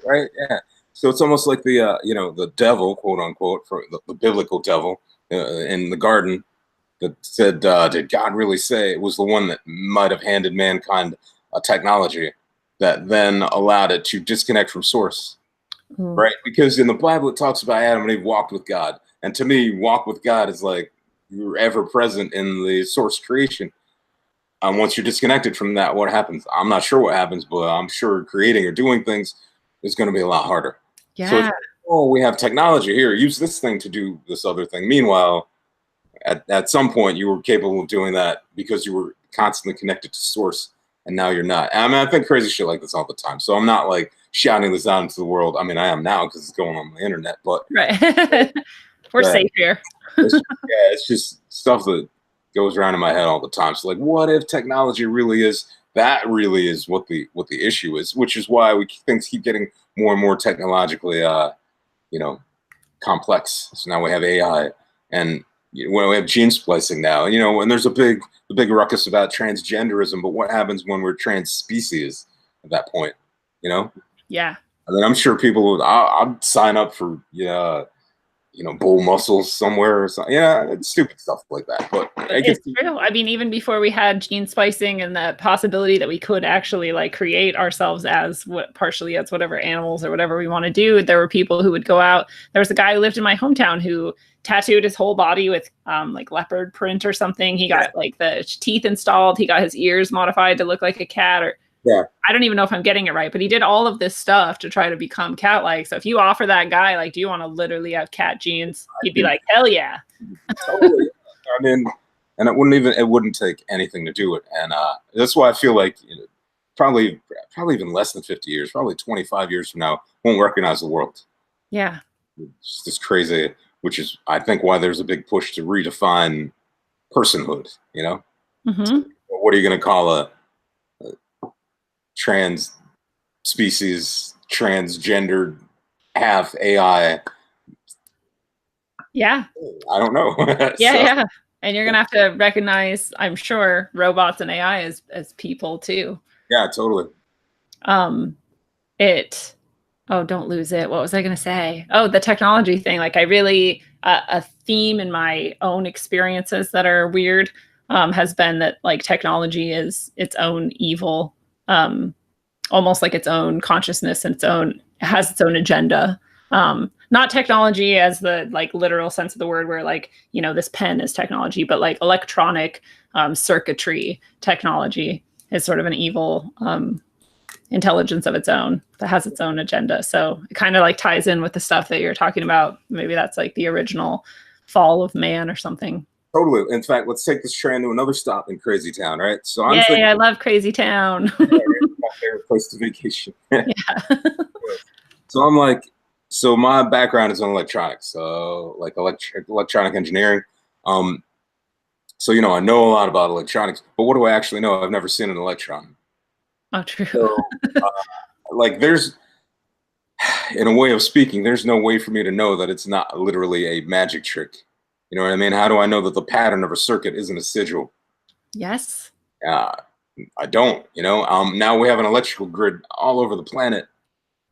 right? Yeah. So it's almost like the devil, quote unquote, for the biblical devil in the garden that said, "Did God really say?" It was the one that might have handed mankind a technology that then allowed it to disconnect from source. Ooh. Right? Because in the Bible, it talks about Adam and Eve walked with God. And to me, walk with God is like you're ever present in the source creation. Once you're disconnected from that, what happens? I'm not sure what happens, but I'm sure creating or doing things is going to be a lot harder. So it's, Yeah. oh, we have technology here. Use this thing to do this other thing. Meanwhile, at some point, you were capable of doing that because you were constantly connected to source, and now you're not. I mean, I think crazy shit like this all the time. So I'm not like shouting this out into the world. I mean, I am now because it's going on the internet, but Right. We're that safe here. it's just stuff that goes around in my head all the time. So like, what if technology really is that? Really is what the issue is, which is why things keep getting more and more technologically, you know, complex. So now we have AI, and when we have gene splicing now, and there's the big ruckus about transgenderism. But what happens when we're trans species at that point? You know, Yeah. and then I'm sure people would. I'd sign up for bull muscles somewhere or something. Yeah, it's stupid stuff like that. But I guess It's true. I mean, even before we had gene splicing and the possibility that we could actually like create ourselves as partially as whatever animals or whatever we want to do, there were people who would go out. There was a guy who lived in my hometown who tattooed his whole body with like leopard print or something. He got like the teeth installed. He got his ears modified to look like a cat, or yeah. I don't even know if I'm getting it right, but he did all of this stuff to try to become cat-like. So if you offer that guy, like, do you want to literally have cat genes? He'd be like, hell yeah. Totally. I mean, and it wouldn't take anything to do it. And that's why I feel like probably even less than 50 years, probably 25 years from now, won't recognize the world. Yeah. It's just crazy, which is I think why there's a big push to redefine personhood. Mm-hmm. What are you going to call a trans species, transgendered, half AI? Yeah. I don't know. Yeah, So, yeah. And you're gonna have to recognize, I'm sure, robots and AI as people too. yeah, totally. Um, it. Oh, don't lose it. What was I gonna say? Oh, the technology thing. Like, I really a theme in my own experiences that are weird has been that like technology is its own evil, almost like its own consciousness and has its own agenda. Not technology as the like literal sense of the word, where like this pen is technology, but like electronic circuitry technology is sort of an evil intelligence of its own that has its own agenda. So it kind of like ties in with the stuff that you're talking about. Maybe that's like the original fall of man or something. Totally. In fact, let's take this train to another stop in Crazy Town, right? So I'm Yay, thinking, I love Crazy Town. yeah, right, my favorite place to vacation. Yeah. So I'm like, so my background is in electronics, so like electronic engineering. Um, so I know a lot about electronics, but what do I actually know? I've never seen an electron. Oh, true. So, like, in a way of speaking, there's no way for me to know that it's not literally a magic trick. You know what I mean? How do I know that the pattern of a circuit isn't a sigil? Yes. Uh, I don't. Now we have an electrical grid all over the planet.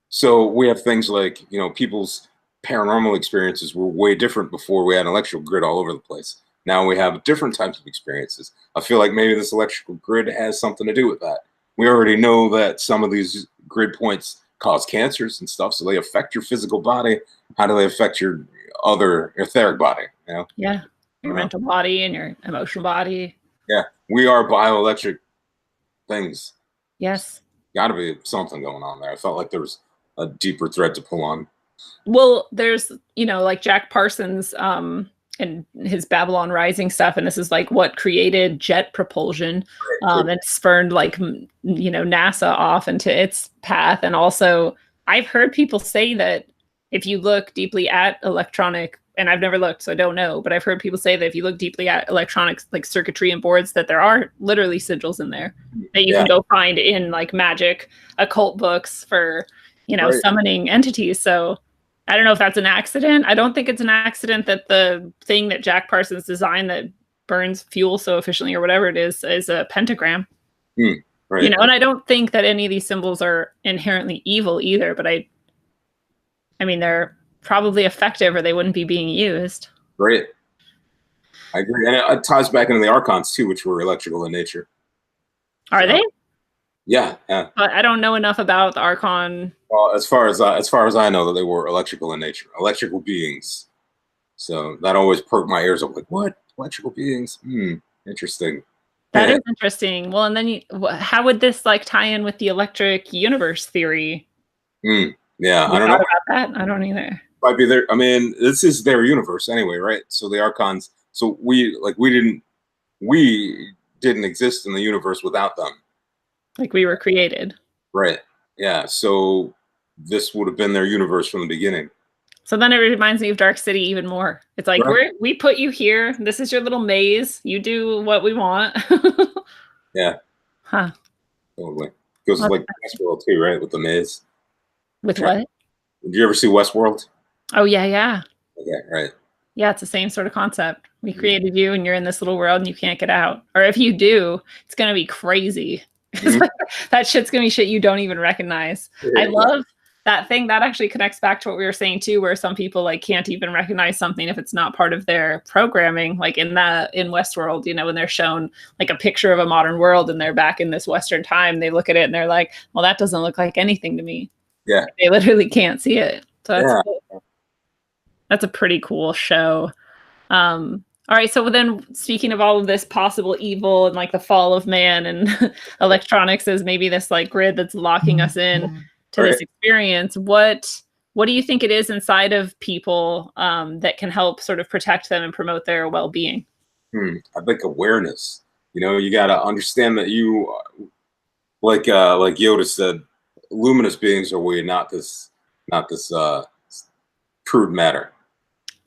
So we have things like, people's paranormal experiences were way different before we had an electrical grid all over the place. Now we have different types of experiences. I feel like maybe this electrical grid has something to do with that. We already know that some of these grid points cause cancers and stuff, so they affect your physical body. How do they affect your other etheric body? Yeah. Your mental body and your emotional body. Yeah, we are bioelectric things. Yes. Got to be something going on there. I felt like there was a deeper thread to pull on. Well, there's, like Jack Parsons, and his Babylon Rising stuff, and this is like what created jet propulsion, and spurned like NASA off into its path. And also, I've heard people say that if you look deeply at electronic, and I've never looked, so I don't know, but I've heard people say that if you look deeply at electronics, like circuitry and boards, that there are literally sigils in there that you can go find in like magic, occult books for, summoning entities. So I don't know if that's an accident. I don't think it's an accident that the thing that Jack Parsons designed that burns fuel so efficiently or whatever it is a pentagram. Right. And I don't think that any of these symbols are inherently evil either, but I mean, they're probably effective or they wouldn't be being used. Right. I agree. And it ties back into the archons too, which were electrical in nature. Are they? Yeah, yeah. But I don't know enough about the archon. Well, as far as I know, that they were electrical in nature, electrical beings. So that always perked my ears up. Like, what? Electrical beings? Interesting. That is interesting. Well, and then how would this like tie in with the electric universe theory? Yeah, I don't know about that. I don't either. Might be there. I mean, this is their universe anyway, right? So the archons. So we didn't exist in the universe without them. Like we were created. Right. Yeah. So this would have been their universe from the beginning. So then it reminds me of Dark City even more. It's like we put you here. This is your little maze. You do what we want. Yeah. Huh. Totally. Goes like Westworld too, right? With the maze. With what? Did you ever see Westworld? Oh yeah, yeah. Yeah, right. Yeah, it's the same sort of concept. We created you and you're in this little world and you can't get out. Or if you do, it's gonna be crazy. That shit's gonna be shit you don't even recognize. I love that thing. That actually connects back to what we were saying too, where some people like can't even recognize something if it's not part of their programming. Like in Westworld, when they're shown like a picture of a modern world and they're back in this Western time, they look at it and they're like, well, that doesn't look like anything to me. Yeah. They literally can't see it. So that's cool. That's a pretty cool show. All right, so then speaking of all of this possible evil and like the fall of man and electronics is maybe this like grid that's locking us in to this experience. What do you think it is inside of people that can help sort of protect them and promote their well-being? I think awareness. You got to understand that you, like Yoda said, luminous beings are we, not this crude matter.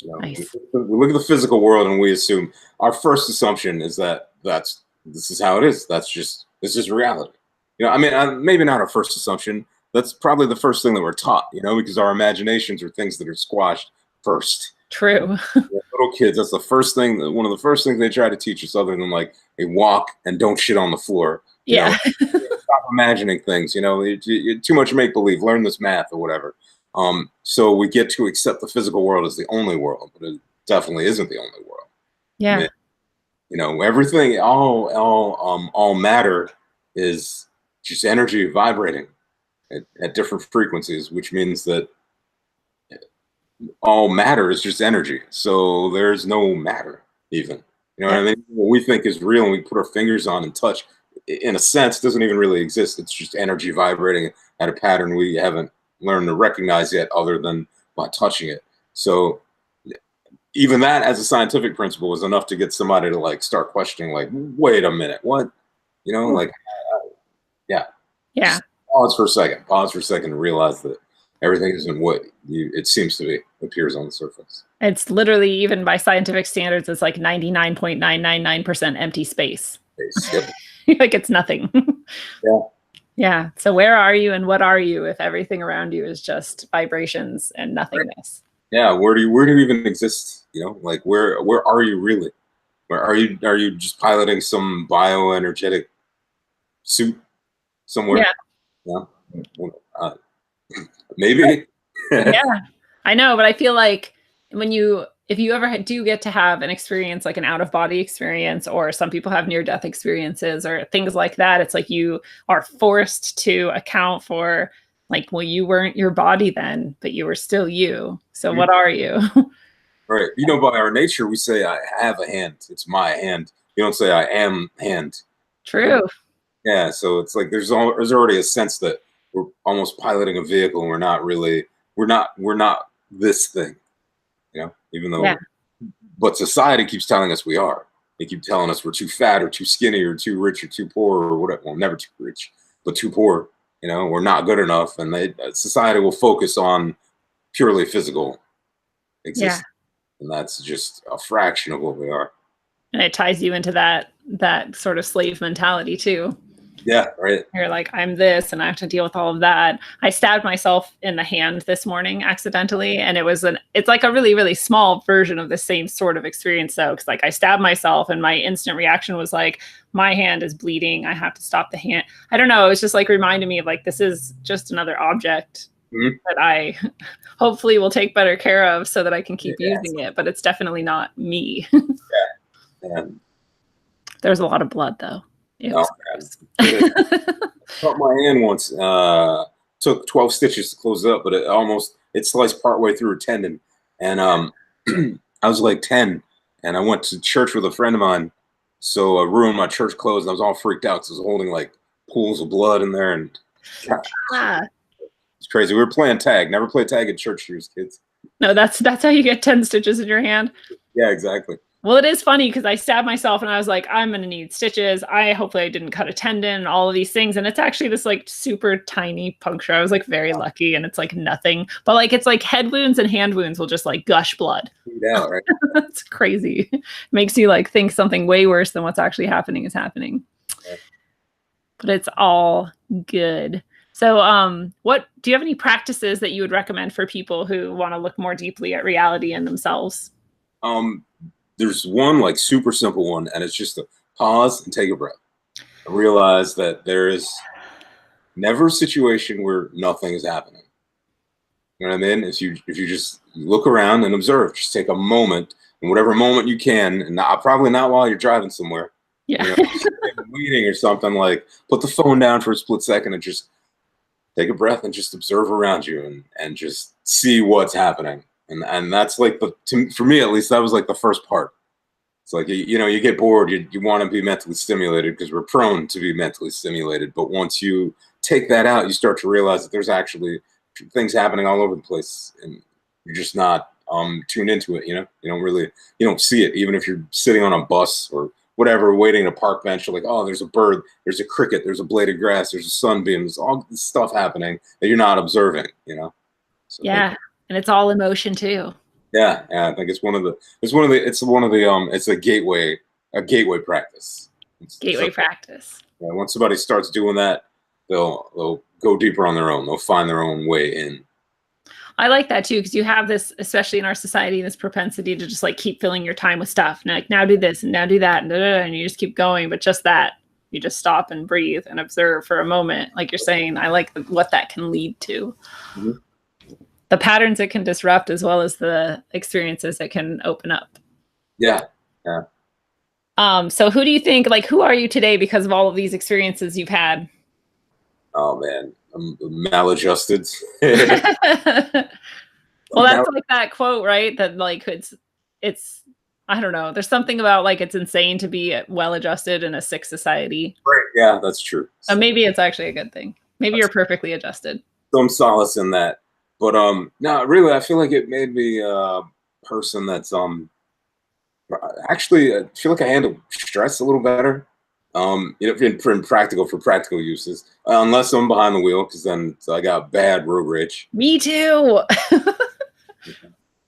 Nice. We look at the physical world and we assume our first assumption is that this is how it is. This is reality. I mean, maybe not our first assumption. That's probably the first thing that we're taught, because our imaginations are things that are squashed first. True. Little kids, that's the first thing, one of the first things they try to teach us, other than like a walk and don't shit on the floor. Stop imagining things, too much make believe, learn this math or whatever. So we get to accept the physical world as the only world, but it definitely isn't the only world. Yeah. I mean, everything, all matter is just energy vibrating at different frequencies, which means that all matter is just energy. So there's no matter even. What I mean? What we think is real and we put our fingers on and touch, in a sense, doesn't even really exist. It's just energy vibrating at a pattern we haven't learned to recognize yet, other than by touching it. So even that as a scientific principle was enough to get somebody to like start questioning, like, wait a minute, what? Yeah. Just pause for a second and realize that everything isn't what it seems to be, appears on the surface. It's literally, even by scientific standards, it's like 99.999% empty space. Yep. Like it's nothing. Yeah. Yeah. So where are you and what are you if everything around you is just vibrations and nothingness? Yeah. Where do you even exist? Like where are you really? Where are you? Are you just piloting some bioenergetic suit somewhere? Yeah. Maybe. Yeah, I know, but I feel like if you ever do get to have an experience like an out-of-body experience, or some people have near-death experiences or things like that, it's like you are forced to account for like, well, you weren't your body then, but you were still you. So what are you? Right. By our nature, we say, I have a hand. It's my hand. You don't say I am hand. True. Yeah. So it's like there's already a sense that we're almost piloting a vehicle and we're we're not this thing, you know, even though, Yeah. but society keeps telling us we are. They keep telling us we're too fat or too skinny or too rich or too poor or whatever. Well, never too rich, but too poor. You know, we're not good enough, and society will focus on purely physical Yeah. existence, and that's just a fraction of what we are. And it ties you into that sort of slave mentality too. Yeah, right. You're like, I'm this and I have to deal with all of that. I stabbed myself in the hand this morning accidentally. And it's like a really, really small version of the same sort of experience though. Cause like I stabbed myself and my instant reaction was like, my hand is bleeding. I have to stop the hand. I don't know. It was just like reminding me of like, this is just another object that I hopefully will take better care of so that I can keep using it. But it's definitely not me. And There's a lot of blood though. no, cut my hand once. Took 12 stitches to close it up, but it sliced partway through a tendon. And I was like 10, and I went to church with a friend of mine. So I ruined my church clothes, and I was all freaked out because I was holding like pools of blood in there, and it's crazy. We were playing tag. Never play tag at church as kids. No, that's how you get 10 stitches in your hand. Yeah, exactly. Well, it is funny because I stabbed myself and I was like, I'm going to need stitches. Hopefully I didn't cut a tendon and all of these things. And it's actually this like super tiny puncture. I was like very lucky and it's like nothing, but like, it's like head wounds and hand wounds will just like gush blood. Yeah, right. That's crazy. It makes you like think something way worse than what's actually happening is happening. Yeah. But it's all good. So what do you have any practices that you would recommend for people who want to look more deeply at reality and themselves? There's one like super simple one, and it's just to pause and take a breath. I realize that there is never a situation where nothing is happening. You know what I mean? If you just look around and observe, just take a moment, and whatever moment you can, and probably not while you're driving somewhere. Yeah. You know, meeting or something, like put the phone down for a split second and just take a breath and just observe around you and just see what's happening. And that's like for me at least, that was like the first part. It's like, you know, you get bored, you want to be mentally stimulated because we're prone to be mentally stimulated. But once you take that out, you start to realize that there's actually things happening all over the place, and you're just not tuned into it. You know, you don't see it. Even if you're sitting on a bus or whatever, waiting at a park bench, you're like, oh, there's a bird, there's a cricket, there's a blade of grass, there's a sunbeam, there's all this stuff happening that you're not observing. You know. So yeah. And it's all emotion too. Yeah, I think it's a gateway practice. Gateway practice. Yeah, once somebody starts doing that, they'll go deeper on their own. They'll find their own way in. I like that too, because you have this, especially in our society, this propensity to just like keep filling your time with stuff. And like now do this and now do that, and you just keep going. But just that, you just stop and breathe and observe for a moment, like you're saying. I like what that can lead to. Mm-hmm. The patterns it can disrupt as well as the experiences it can open up. Yeah. So who do you think, like, who are you today because of all of these experiences you've had? Oh man, I'm maladjusted. Well, that's like that quote, right? That like, it's, I don't know. There's something about like, it's insane to be well-adjusted in a sick society. Right. Yeah, that's true. So maybe it's actually a good thing. Maybe you're perfectly adjusted. Some solace in that. But no, really, I feel like it made me a person that's actually I feel like I handle stress a little better. You know, for practical uses, unless I'm behind the wheel, because then I got bad road rage. Me too.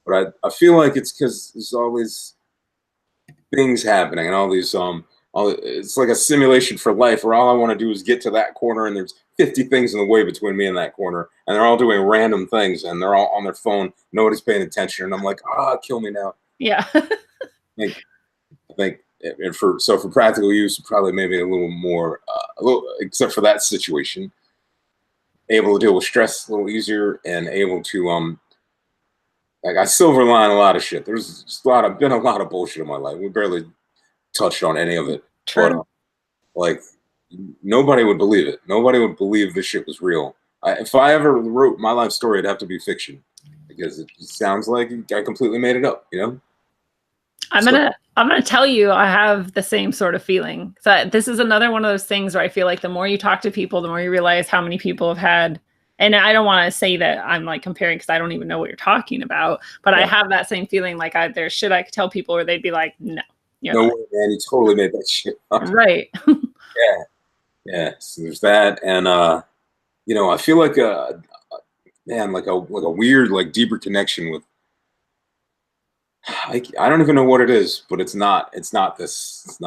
But I feel like it's because there's all these things happening and all these it's like a simulation for life where all I want to do is get to that corner and there's 50 things in the way between me and that corner, and they're all doing random things and they're all on their phone. Nobody's paying attention, and I'm like, kill me now. Yeah. I think for practical use, probably maybe a little except for that situation, able to deal with stress a little easier and able to like I silver line a lot of shit. There's just been a lot of bullshit in my life. We barely touched on any of it. True. But, like nobody would believe it. Nobody would believe this shit was real. If I ever wrote my life story, it'd have to be fiction because it sounds like I completely made it up. You know. I'm gonna tell you, I have the same sort of feeling. So this is another one of those things where I feel like the more you talk to people, the more you realize how many people have had And I don't want to say that I'm like comparing because I don't even know what you're talking about, but I have that same feeling like either should I tell people or they'd be like, no, you're No lying. way, man. You totally made that shit up. Right. Yeah. Yeah. So there's that. And, you know, I feel like man, like a weird, like deeper connection with, I don't even know what it is, but it's not this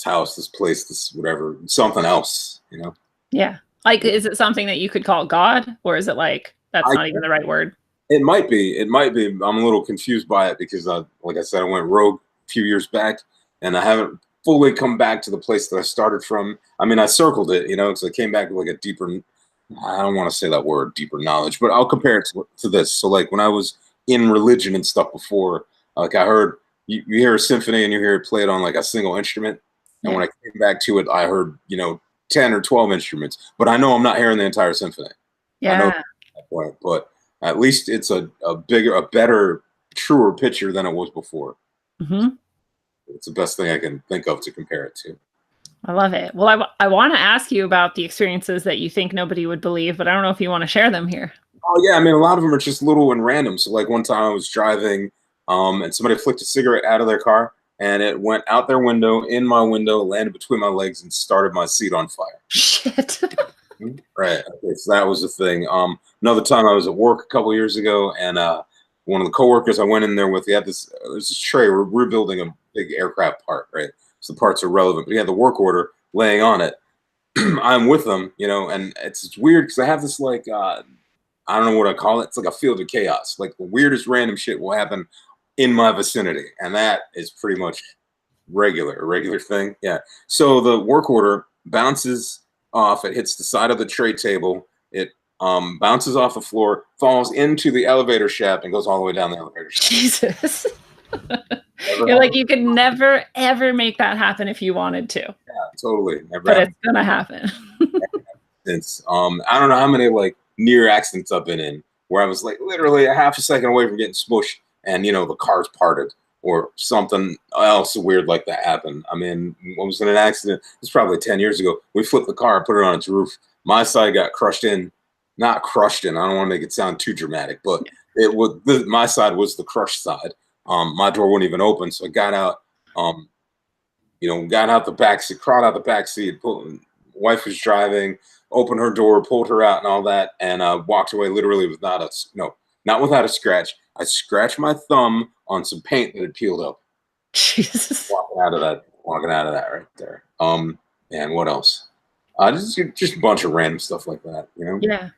house, this place, this whatever, something else, you know? Yeah. Like, is it something that you could call God, or is it like that's I not even the right word? It might be. I'm a little confused by it because like I said, I went rogue a few years back and I haven't fully come back to the place that I started from. I mean, I circled it, you know, because I came back with like a deeper, I don't want to say that word, deeper knowledge, but I'll compare it to this. So like when I was in religion and stuff before, like I heard you hear a symphony and you hear it played on like a single instrument. And Yeah. when I came back to it, I heard, you know, 10 or 12 instruments, but I know I'm not hearing the entire symphony. I know Yeah. that point, but at least it's a bigger, a better, truer picture than it was before. Hmm. It's the best thing I can think of to compare it to. I love it. Well, I want to ask you about the experiences that you think nobody would believe, but I don't know if you want to share them here. Oh yeah, I mean a lot of them are just little and random. So like one time I was driving, and somebody flicked a cigarette out of their car, and it went out their window, in my window, landed between my legs, and started my seat on fire. Shit. Right. Okay, so that was the thing. Another time I was at work a couple years ago, and one of the coworkers I went in there with, he had this. There's this tray. We're building a big aircraft part, right? So the parts are relevant, but he had the work order laying on it. I'm with them, you know, and it's weird because I have this like I don't know what I call it. It's like a field of chaos. Like the weirdest random shit will happen in my vicinity, and that is pretty much a regular thing. Yeah. So the work order bounces off. It hits the side of the tray table. It bounces off the floor, falls into the elevator shaft, and goes all the way down the elevator shaft. Jesus. Never You're like, happened. you could never, ever make that happen if you wanted to, Yeah, totally. Never but happened it's going to happen. since. I don't know how many like near accidents I've been in where I was like literally a half a second away from getting smushed, and you know the car's parted or something else weird like that happened. I mean, I was in an accident. It was probably 10 years ago. We flipped the car, put it on its roof. My side got crushed in, not crushed in. I don't want to make it sound too dramatic, but it was my side was the crushed side. My door wouldn't even open, so I got out. Um, you know, got out the back seat, crawled out the back seat. Wife was driving, opened her door, pulled her out, and all that, and walked away. Literally, with not without a scratch. I scratched my thumb on some paint that had peeled up. Jesus. Walking out of that right there. And what else? Just a bunch of random stuff like that. You know. Yeah.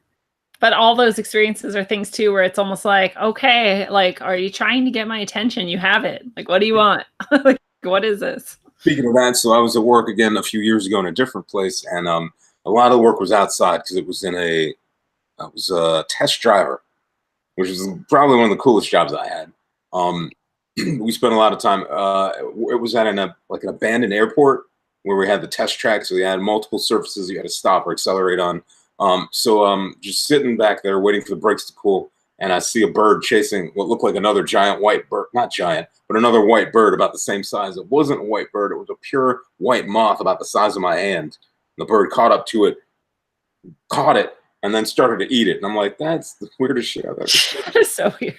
But all those experiences are things too where it's almost like, okay, like, are you trying to get my attention? You have it. Like, what do you want? Like, what is this? Speaking of that, so I was at work again a few years ago in a different place, and a lot of the work was outside because it was I was a test driver, which is probably one of the coolest jobs I had. Um, we spent a lot of time. It was at like an abandoned airport where we had the test track, so we had multiple surfaces you had to stop or accelerate on. Just sitting back there waiting for the brakes to cool, and I see a bird chasing what looked like another giant white bird, not giant, but another white bird about the same size. It wasn't a white bird; it was a pure white moth about the size of my hand. The bird caught up to it, caught it, and then started to eat it. And I'm like, that's the weirdest shit I've ever seen. That is so weird.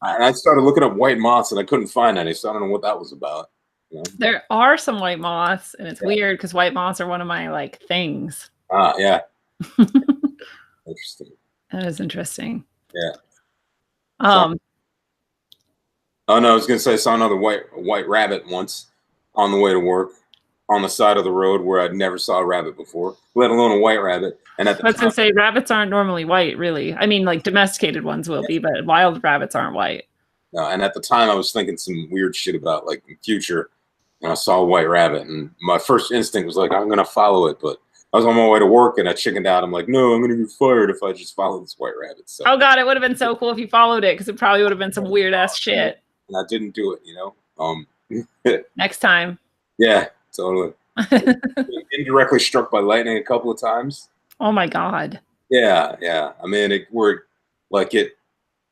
And I started looking up white moths, and I couldn't find any, so I don't know what that was about. You know? There are some white moths, and it's weird because white moths are one of my like things. Yeah. Interesting. That is interesting. Yeah. Um, Oh no, I was gonna say I saw another white rabbit once on the way to work on the side of the road where I'd never saw a rabbit before, let alone a white rabbit. And at the I was time, gonna say rabbits aren't normally white, really. I mean, like domesticated ones will be, but wild rabbits aren't white. and at the time I was thinking some weird shit about like the future, and I saw a white rabbit, and my first instinct was like, I'm gonna follow it, but I was on my way to work and I chickened out. I'm like, no, I'm gonna get fired if I just follow this white rabbit. So, Oh god, it would have been so cool if you followed it because it probably would have been some weird ass shit. and I didn't do it, you know. Next time. Yeah, totally. Indirectly struck by lightning a couple of times. Oh my god. Yeah. I mean,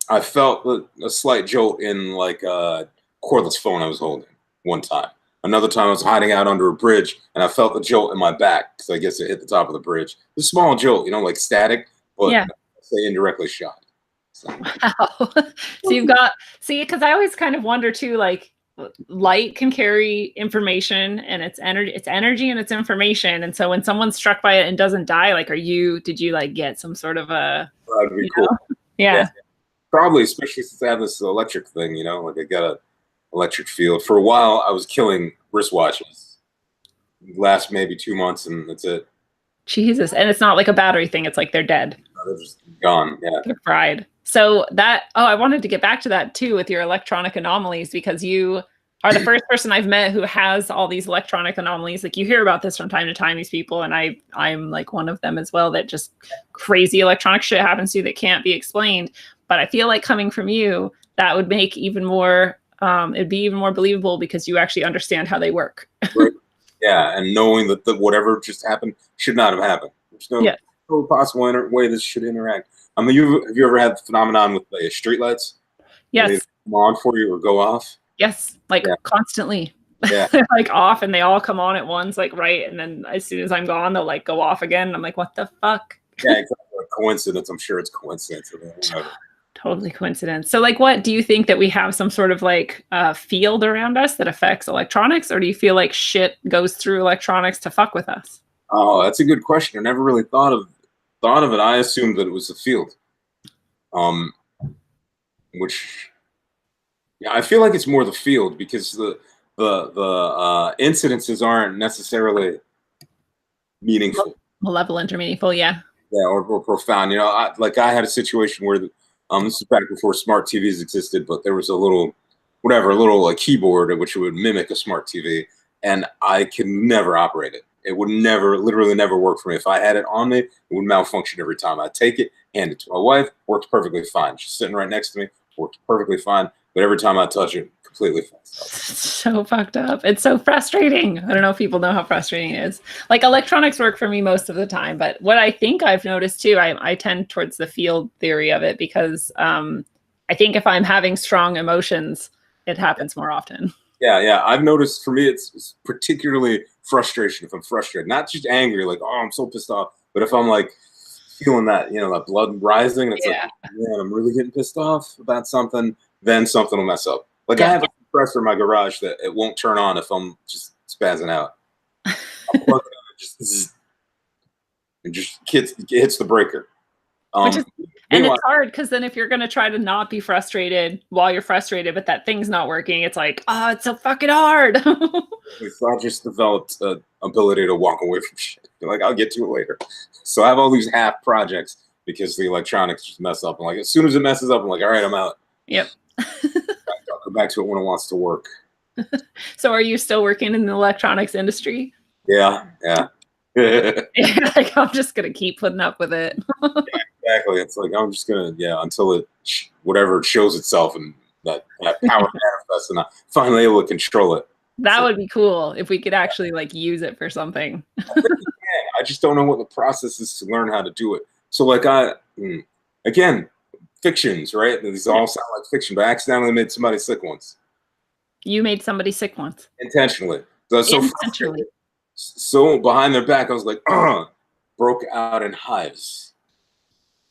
I felt a slight jolt in like a cordless phone I was holding one time. Another time I was hiding out under a bridge and I felt the jolt in my back because I guess it hit the top of the bridge. It's a small jolt, you know, like static, but Yeah. say indirectly shot. So. Wow. So you've got, see, because I always kind of wonder too, like light can carry information and it's energy and it's information. And so when someone's struck by it and doesn't die, like, did you like get some sort of a, That'd be cool. Yeah. Probably, especially since I have this electric thing, like I got a electric field. For a while, I was killing wristwatches. Last maybe 2 months and that's it. Jesus. And it's not like a battery thing. It's like they're dead. They're just gone. Yeah. They're fried. So I wanted to get back to that too with your electronic anomalies, because you are the first person I've met who has all these electronic anomalies. Like you hear about this from time to time, these people, and I'm like one of them as well, that just crazy electronic shit happens to you that can't be explained. But I feel like coming from you, that would make even more, it'd be even more believable because you actually understand how they work. Right. Yeah, and knowing that whatever just happened should not have happened. There's no possible way this should interact. I mean, have you ever had the phenomenon with the streetlights? Yes. They come on for you or go off? Yes, like constantly. Yeah. They're like off and they all come on at once, like right. And then as soon as I'm gone, they'll like go off again. I'm like, what the fuck? Yeah, exactly. Coincidence. I'm sure it's coincidence. Totally coincidence. So like, what do you think, that we have some sort of like field around us that affects electronics, or do you feel like shit goes through electronics to fuck with us? Oh, that's a good question. I never really thought of it. I assumed that it was the field. Which, yeah, I feel like it's more the field because the incidences aren't necessarily meaningful, malevolent or meaningful. Yeah. Yeah, or profound. I had a situation where this is back before smart TVs existed, but there was a little like keyboard which would mimic a smart TV, and I could never operate it. It would literally never work for me. If I had it on me, it would malfunction every time. I'd take it, hand it to my wife, worked perfectly fine. She's sitting right next to me, worked perfectly fine. But every time I touch it, completely fucked up. So fucked up. It's so frustrating. I don't know if people know how frustrating it is. Like electronics work for me most of the time, but what I think I've noticed too, I tend towards the field theory of it because I think if I'm having strong emotions, it happens more often. Yeah. I've noticed for me, it's particularly frustration. If I'm frustrated, not just angry, like, oh, I'm so pissed off, but if I'm like feeling that, that blood rising, and it's like, man, I'm really getting pissed off about something, then something will mess up. Like I have a compressor in my garage that it won't turn on if I'm just spazzing out. I'll plug it in, it just hits the breaker. And it's hard because then if you're going to try to not be frustrated while you're frustrated, but that thing's not working, it's like, oh, it's so fucking hard. I just developed an ability to walk away from shit. Like, I'll get to it later. So I have all these half projects because the electronics just mess up. And like, as soon as it messes up, I'm like, all right, I'm out. Yep. I'll go back to it when it wants to work. So are you still working in the electronics industry? Yeah. Like, I'm just going to keep putting up with it. Exactly. It's like, I'm just going to, until it, whatever it shows itself and that power manifests and I'm finally able to control it. That would be cool if we could actually like use it for something. I just don't know what the process is to learn how to do it. So like again, fictions, right? These all sound like fiction, but I accidentally made somebody sick once. You made somebody sick once? Intentionally. So behind their back, I was like, broke out in hives.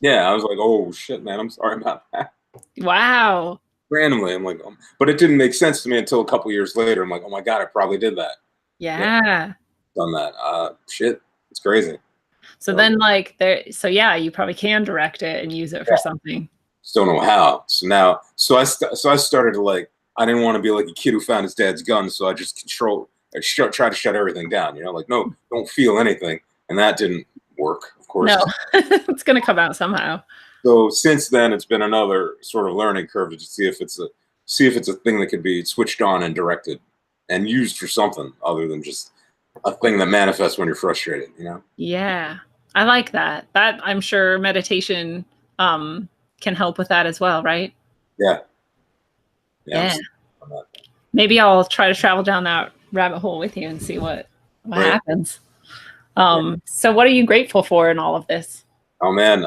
Yeah, I was like, oh shit, man, I'm sorry about that. Wow. Randomly, I'm like, but it didn't make sense to me until a couple years later. I'm like, oh my God, I probably did that. Yeah. Done that. Shit, it's crazy. So then you probably can direct it and use it for something. Just don't know how. So I started to like, I didn't want to be like a kid who found his dad's gun, so I just try to shut everything down. Like, no, don't feel anything, and that didn't work, of course. No, it's gonna come out somehow. So since then, it's been another sort of learning curve to see if it's a thing that could be switched on and directed and used for something other than just a thing that manifests when you're frustrated. Yeah, I like that. That I'm sure meditation can help with that as well, right? Yeah. Maybe I'll try to travel down that rabbit hole with you and see what happens. So what are you grateful for in all of this? Oh man,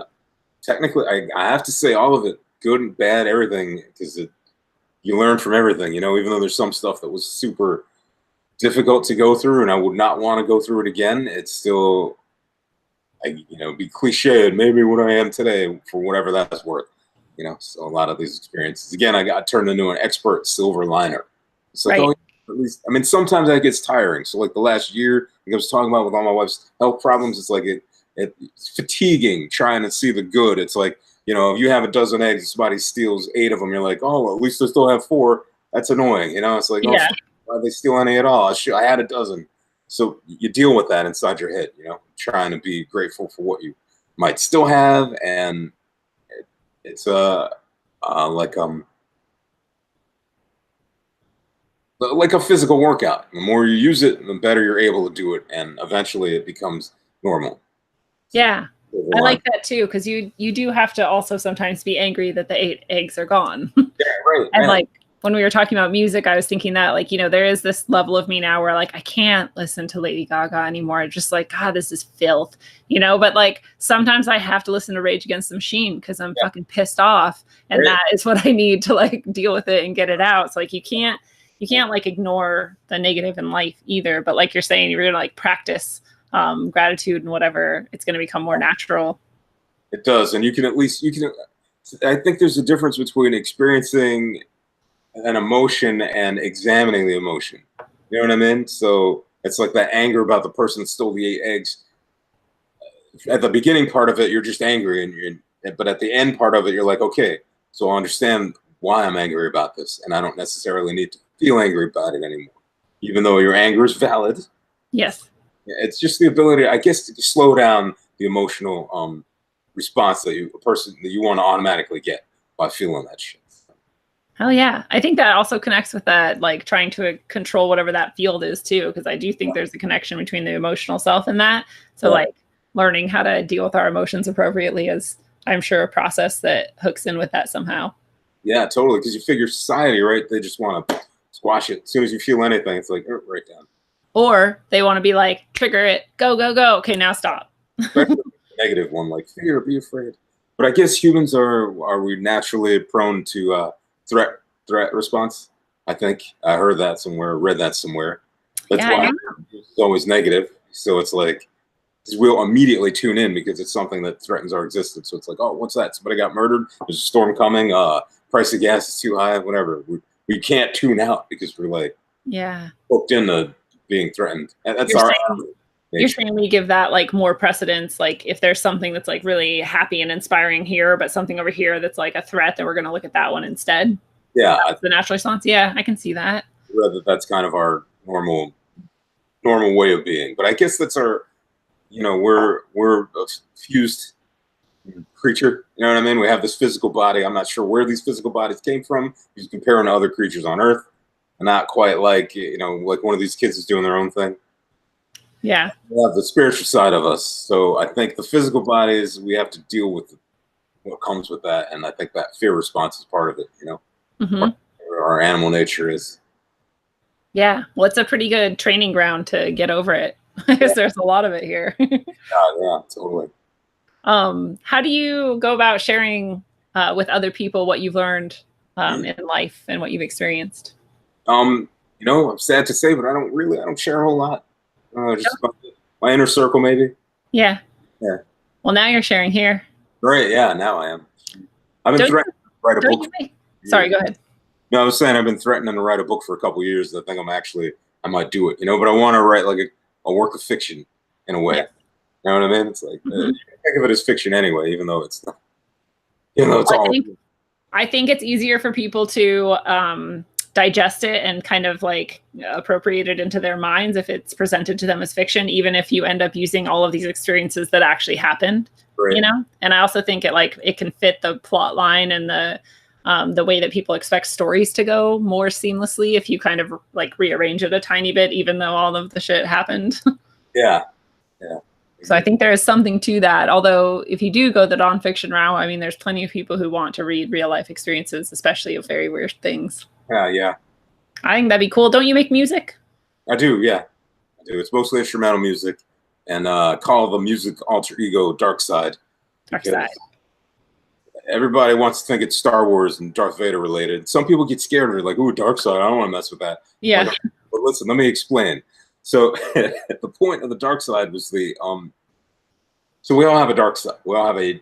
technically I have to say all of it, good and bad, everything, because you learn from everything, even though there's some stuff that was super difficult to go through and I would not want to go through it again, it's still be cliched, maybe what I am today for whatever that's worth. So a lot of these experiences, again, I got turned into an expert silver liner. It's like, Right. oh, at least, I mean, sometimes that gets tiring. So like the last year, like I was talking about with all my wife's health problems, it's like it's fatiguing trying to see the good. It's like, if you have a dozen eggs and somebody steals 8 of them, you're like, oh, well, at least I still have 4. That's annoying. It's like, oh, Yeah. why did they steal any at all? I had a dozen. So you deal with that inside your head, trying to be grateful for what you might still have. And it's like a physical workout. The more you use it, the better you're able to do it, and eventually it becomes normal. Yeah. I like that too, because you do have to also sometimes be angry that the 8 eggs are gone. Yeah, right. And like when we were talking about music, I was thinking that like, there is this level of me now where like I can't listen to Lady Gaga anymore. Just like, God, this is filth, but like sometimes I have to listen to Rage Against the Machine because I'm fucking pissed off. And that is what I need to like deal with it and get it out. So like you can't like ignore the negative in life either. But like you're saying, you're gonna like practice gratitude and whatever, it's going to become more natural. It does. And I think there's a difference between experiencing an emotion and examining the emotion. You know what I mean? So it's like that anger about the person that stole the 8 eggs. At the beginning part of it, you're just angry, but at the end part of it, you're like, okay, so I understand why I'm angry about this, and I don't necessarily need to feel angry about it anymore, even though your anger is valid. Yes. It's just the ability, I guess, to slow down the emotional response that you want to automatically get by feeling that shit. Hell yeah. I think that also connects with that, like trying to control whatever that field is too, because I do think there's a connection between the emotional self and that. So like learning how to deal with our emotions appropriately is, I'm sure, a process that hooks in with that somehow. Yeah, totally. Because you figure society, right? They just want to squash it. As soon as you feel anything, it's like, right down. Or they want to be like, trigger it, go, go, go. Okay, now stop. Negative one, like fear, be afraid. But I guess humans are we naturally prone to threat response? I think I heard that somewhere, read that somewhere. That's why it's always negative. So it's like we'll immediately tune in because it's something that threatens our existence. So it's like, oh, what's that? Somebody got murdered. There's a storm coming. Price of gas is too high. Whatever. We can't tune out because we're like hooked into being threatened. And that's you're saying we give that like more precedence. Like if there's something that's like really happy and inspiring here, but something over here that's like a threat, then we're going to look at that one instead. Yeah. That's the natural response. Yeah, I can see that. That's kind of our normal way of being. But I guess that's our, we're a fused creature. You know what I mean? We have this physical body. I'm not sure where these physical bodies came from. He's comparing to other creatures on Earth. Not quite like, like one of these kids is doing their own thing. Yeah. We have the spiritual side of us. So I think the physical bodies, we have to deal with what comes with that. And I think that fear response is part of it, our animal nature is. Yeah. Well, it's a pretty good training ground to get over it because there's a lot of it here. Yeah, totally. How do you go about sharing with other people what you've learned in life and what you've experienced? I'm sad to say, but I don't share a whole lot. Just my inner circle, maybe. Yeah. Yeah. Well, now you're sharing here. Right. Yeah. Now I am. I've been threatening to write a book. Sorry, go ahead. No, I was saying I've been threatening to write a book for a couple of years. I think I might do it, but I want to write like a work of fiction in a way. Yeah. You know what I mean? It's like, think of it as fiction anyway, even though it's not. I think it's easier for people to digest it and kind of like appropriate it into their minds if it's presented to them as fiction, even if you end up using all of these experiences that actually happened, right. And I also think it can fit the plot line and the way that people expect stories to go more seamlessly if you kind of like rearrange it a tiny bit, even though all of the shit happened. Yeah. So I think there is something to that. Although if you do go the nonfiction route, I mean, there's plenty of people who want to read real life experiences, especially of very weird things. Yeah. I think that'd be cool. Don't you make music? I do. Yeah, I do. It's mostly instrumental music, and call the music alter ego Dark Side. Dark Side. Everybody wants to think it's Star Wars and Darth Vader related. Some people get scared. They're like, "Ooh, Dark Side. I don't want to mess with that." Yeah. But listen, let me explain. So the point of the Dark Side was So we all have a dark side. We all have a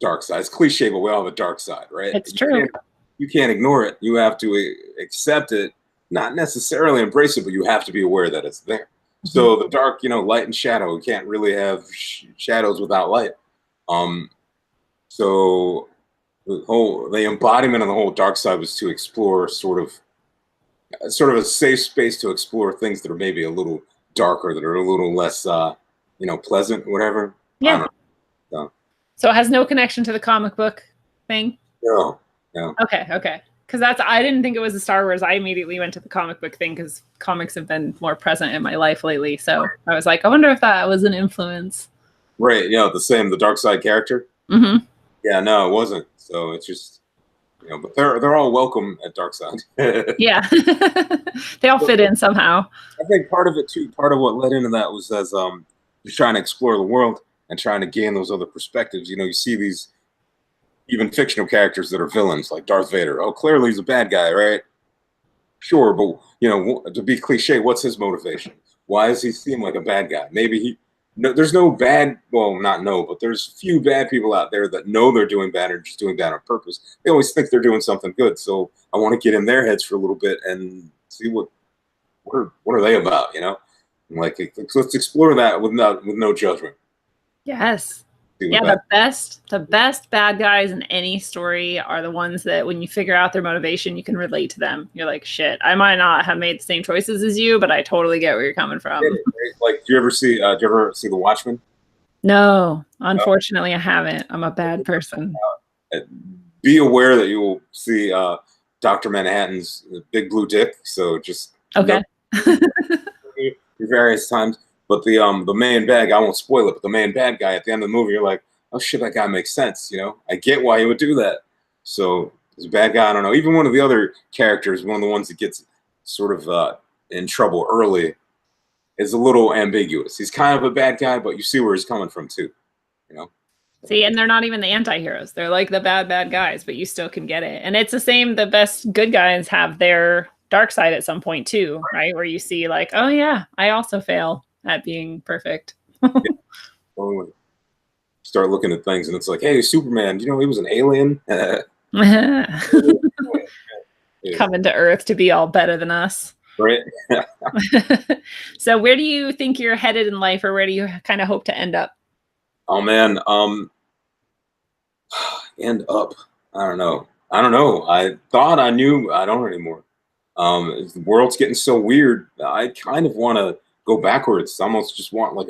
dark side. It's cliche, but we all have a dark side, right? It's true. You can't ignore it. You have to accept it, not necessarily embrace it, but you have to be aware that it's there. So the dark, light and shadow. You can't really have shadows without light. Um, so the embodiment of the whole dark side was to explore sort of a safe space to explore things that are maybe a little darker, that are a little less, pleasant, whatever. I Yeah. don't know. So it has no connection to the comic book thing? No, no. Okay. Because I didn't think it was a Star Wars. I immediately went to the comic book thing because comics have been more present in my life lately. So I was like, I wonder if that was an influence. Right, the dark side character. Mm-hmm. Yeah, no, it wasn't. So it's just, but they're all welcome at dark side. Yeah. They all fit in somehow. I think part of it too, part of what led into that was as you're trying to explore the world and trying to gain those other perspectives. You see these even fictional characters that are villains, like Darth Vader. Oh, clearly he's a bad guy, right? Sure, but to be cliche, what's his motivation? Why does he seem like a bad guy? Maybe there's no bad, well, not no, but there's few bad people out there that know they're doing bad or just doing bad on purpose. They always think they're doing something good. So I want to get in their heads for a little bit and see what are they about, Like, let's explore that with no judgment. Yes. Yeah, the best bad guys in any story are the ones that when you figure out their motivation, you can relate to them. You're like, shit, I might not have made the same choices as you, but I totally get where you're coming from. Like, do you ever see The Watchmen? No, unfortunately, I haven't. I'm a bad person. Be aware that you will see Dr. Manhattan's big blue dick. So just okay. Various times. But the main bad guy, I won't spoil it, but the main bad guy at the end of the movie, you're like, oh shit, that guy makes sense. I get why he would do that. So he's a bad guy. I don't know. Even one of the other characters, one of the ones that gets sort of in trouble early, is a little ambiguous. He's kind of a bad guy, but you see where he's coming from too. See, and they're not even the anti-heroes. They're like the bad guys, but you still can get it. And it's the same. The best good guys have their dark side at some point too, right? Where you see like, oh yeah, I also fail at being perfect. Start looking at things and it's like, hey, Superman, he was an alien. Coming to Earth to be all better than us. Right. So where do you think you're headed in life, or where do you kind of hope to end up? Oh man, end up. I don't know. I thought I knew. I don't anymore. The world's getting so weird. I kind of want to go backwards. I almost just want like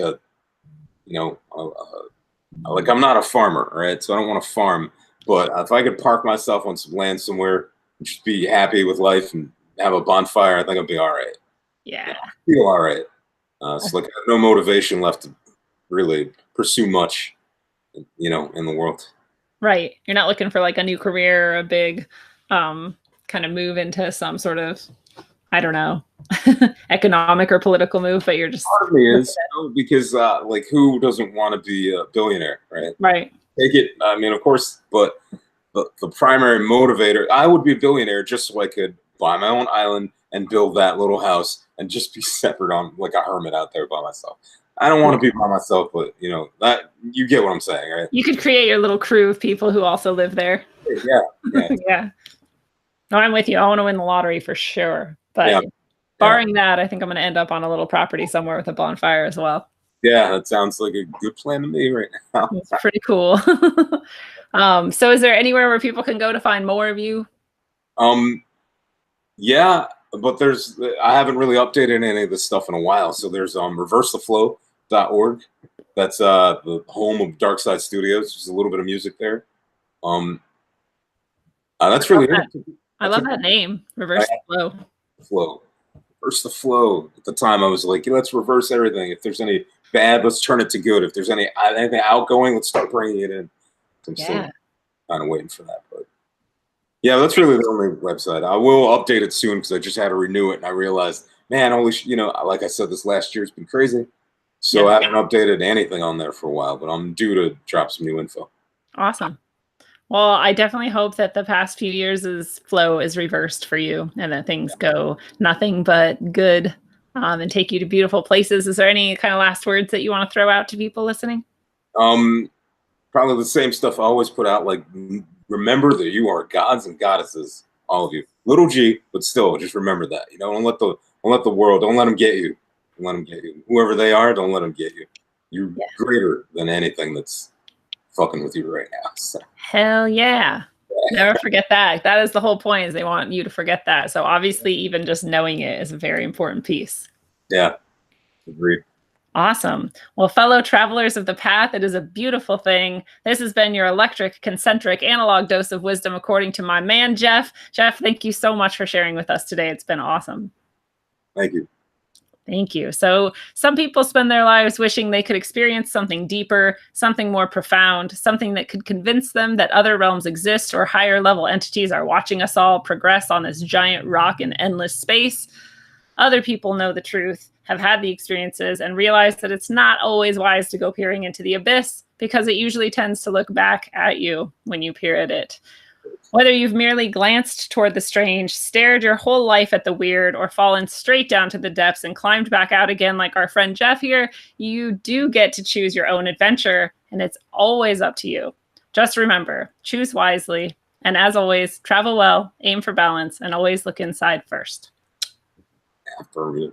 like I'm not a farmer, right? So I don't want to farm. But if I could park myself on some land somewhere and just be happy with life and have a bonfire, I think I'd be all right. Yeah. I feel all right. So like I have no motivation left to really pursue much, in the world. Right. You're not looking for like a new career or a big kind of move into some sort of, I don't know, economic or political move, but you're just part of me is because like who doesn't want to be a billionaire, right? Right. Take it. I mean, of course, but the primary motivator, I would be a billionaire just so I could buy my own island and build that little house and just be separate on like a hermit out there by myself. I don't want to be by myself, but that you get what I'm saying, right? You could create your little crew of people who also live there. Yeah. Yeah. No, I'm with you. I want to win the lottery for sure. But barring that, I think I'm going to end up on a little property somewhere with a bonfire as well. Yeah, that sounds like a good plan to me right now. It's pretty cool. So is there anywhere where people can go to find more of you? Yeah, but I haven't really updated any of this stuff in a while. So there's reversetheflow.org. That's the home of Dark Side Studios. There's a little bit of music there. That's really I love that name, Reverse the Flow. Reverse the flow. At the time, I was like, let's reverse everything. If there's any bad, let's turn it to good. If there's anything outgoing, let's start bringing it in. I'm still kind of waiting for that, but yeah, that's really the only website. I will update it soon because I just had to renew it, and I realized, man, like I said, this last year's been crazy, so I haven't updated anything on there for a while. But I'm due to drop some new info. Awesome. Well, I definitely hope that the past few years' flow is reversed for you and that things go nothing but good and take you to beautiful places. Is there any kind of last words that you want to throw out to people listening? Um, Probably the same stuff I always put out. Like, remember that you are gods and goddesses, all of you. Little G, but still, just remember that. You know, don't let the world, don't let them get you. Don't let them get you. Whoever they are, don't let them get you. You're Yeah. greater than anything that's fucking with you right now. So. Hell yeah. Never forget that. That is the whole point, is they want you to forget that. So obviously, even just knowing it is a very important piece. Yeah, agreed. Awesome. Well, fellow travelers of the path, it is a beautiful thing. This has been your electric, concentric, analog dose of wisdom, according to my man, Jeff. Jeff, thank you so much for sharing with us today. It's been awesome. Thank you. Thank you. So, some people spend their lives wishing they could experience something deeper, something more profound, something that could convince them that other realms exist or higher level entities are watching us all progress on this giant rock in endless space. Other people know the truth, have had the experiences, and realize that it's not always wise to go peering into the abyss, because it usually tends to look back at you when you peer at it. Whether you've merely glanced toward the strange, stared your whole life at the weird, or fallen straight down to the depths and climbed back out again like our friend Jeff here, you do get to choose your own adventure, and it's always up to you. Just remember, choose wisely, and as always, travel well, aim for balance, and always look inside first. Affirmative.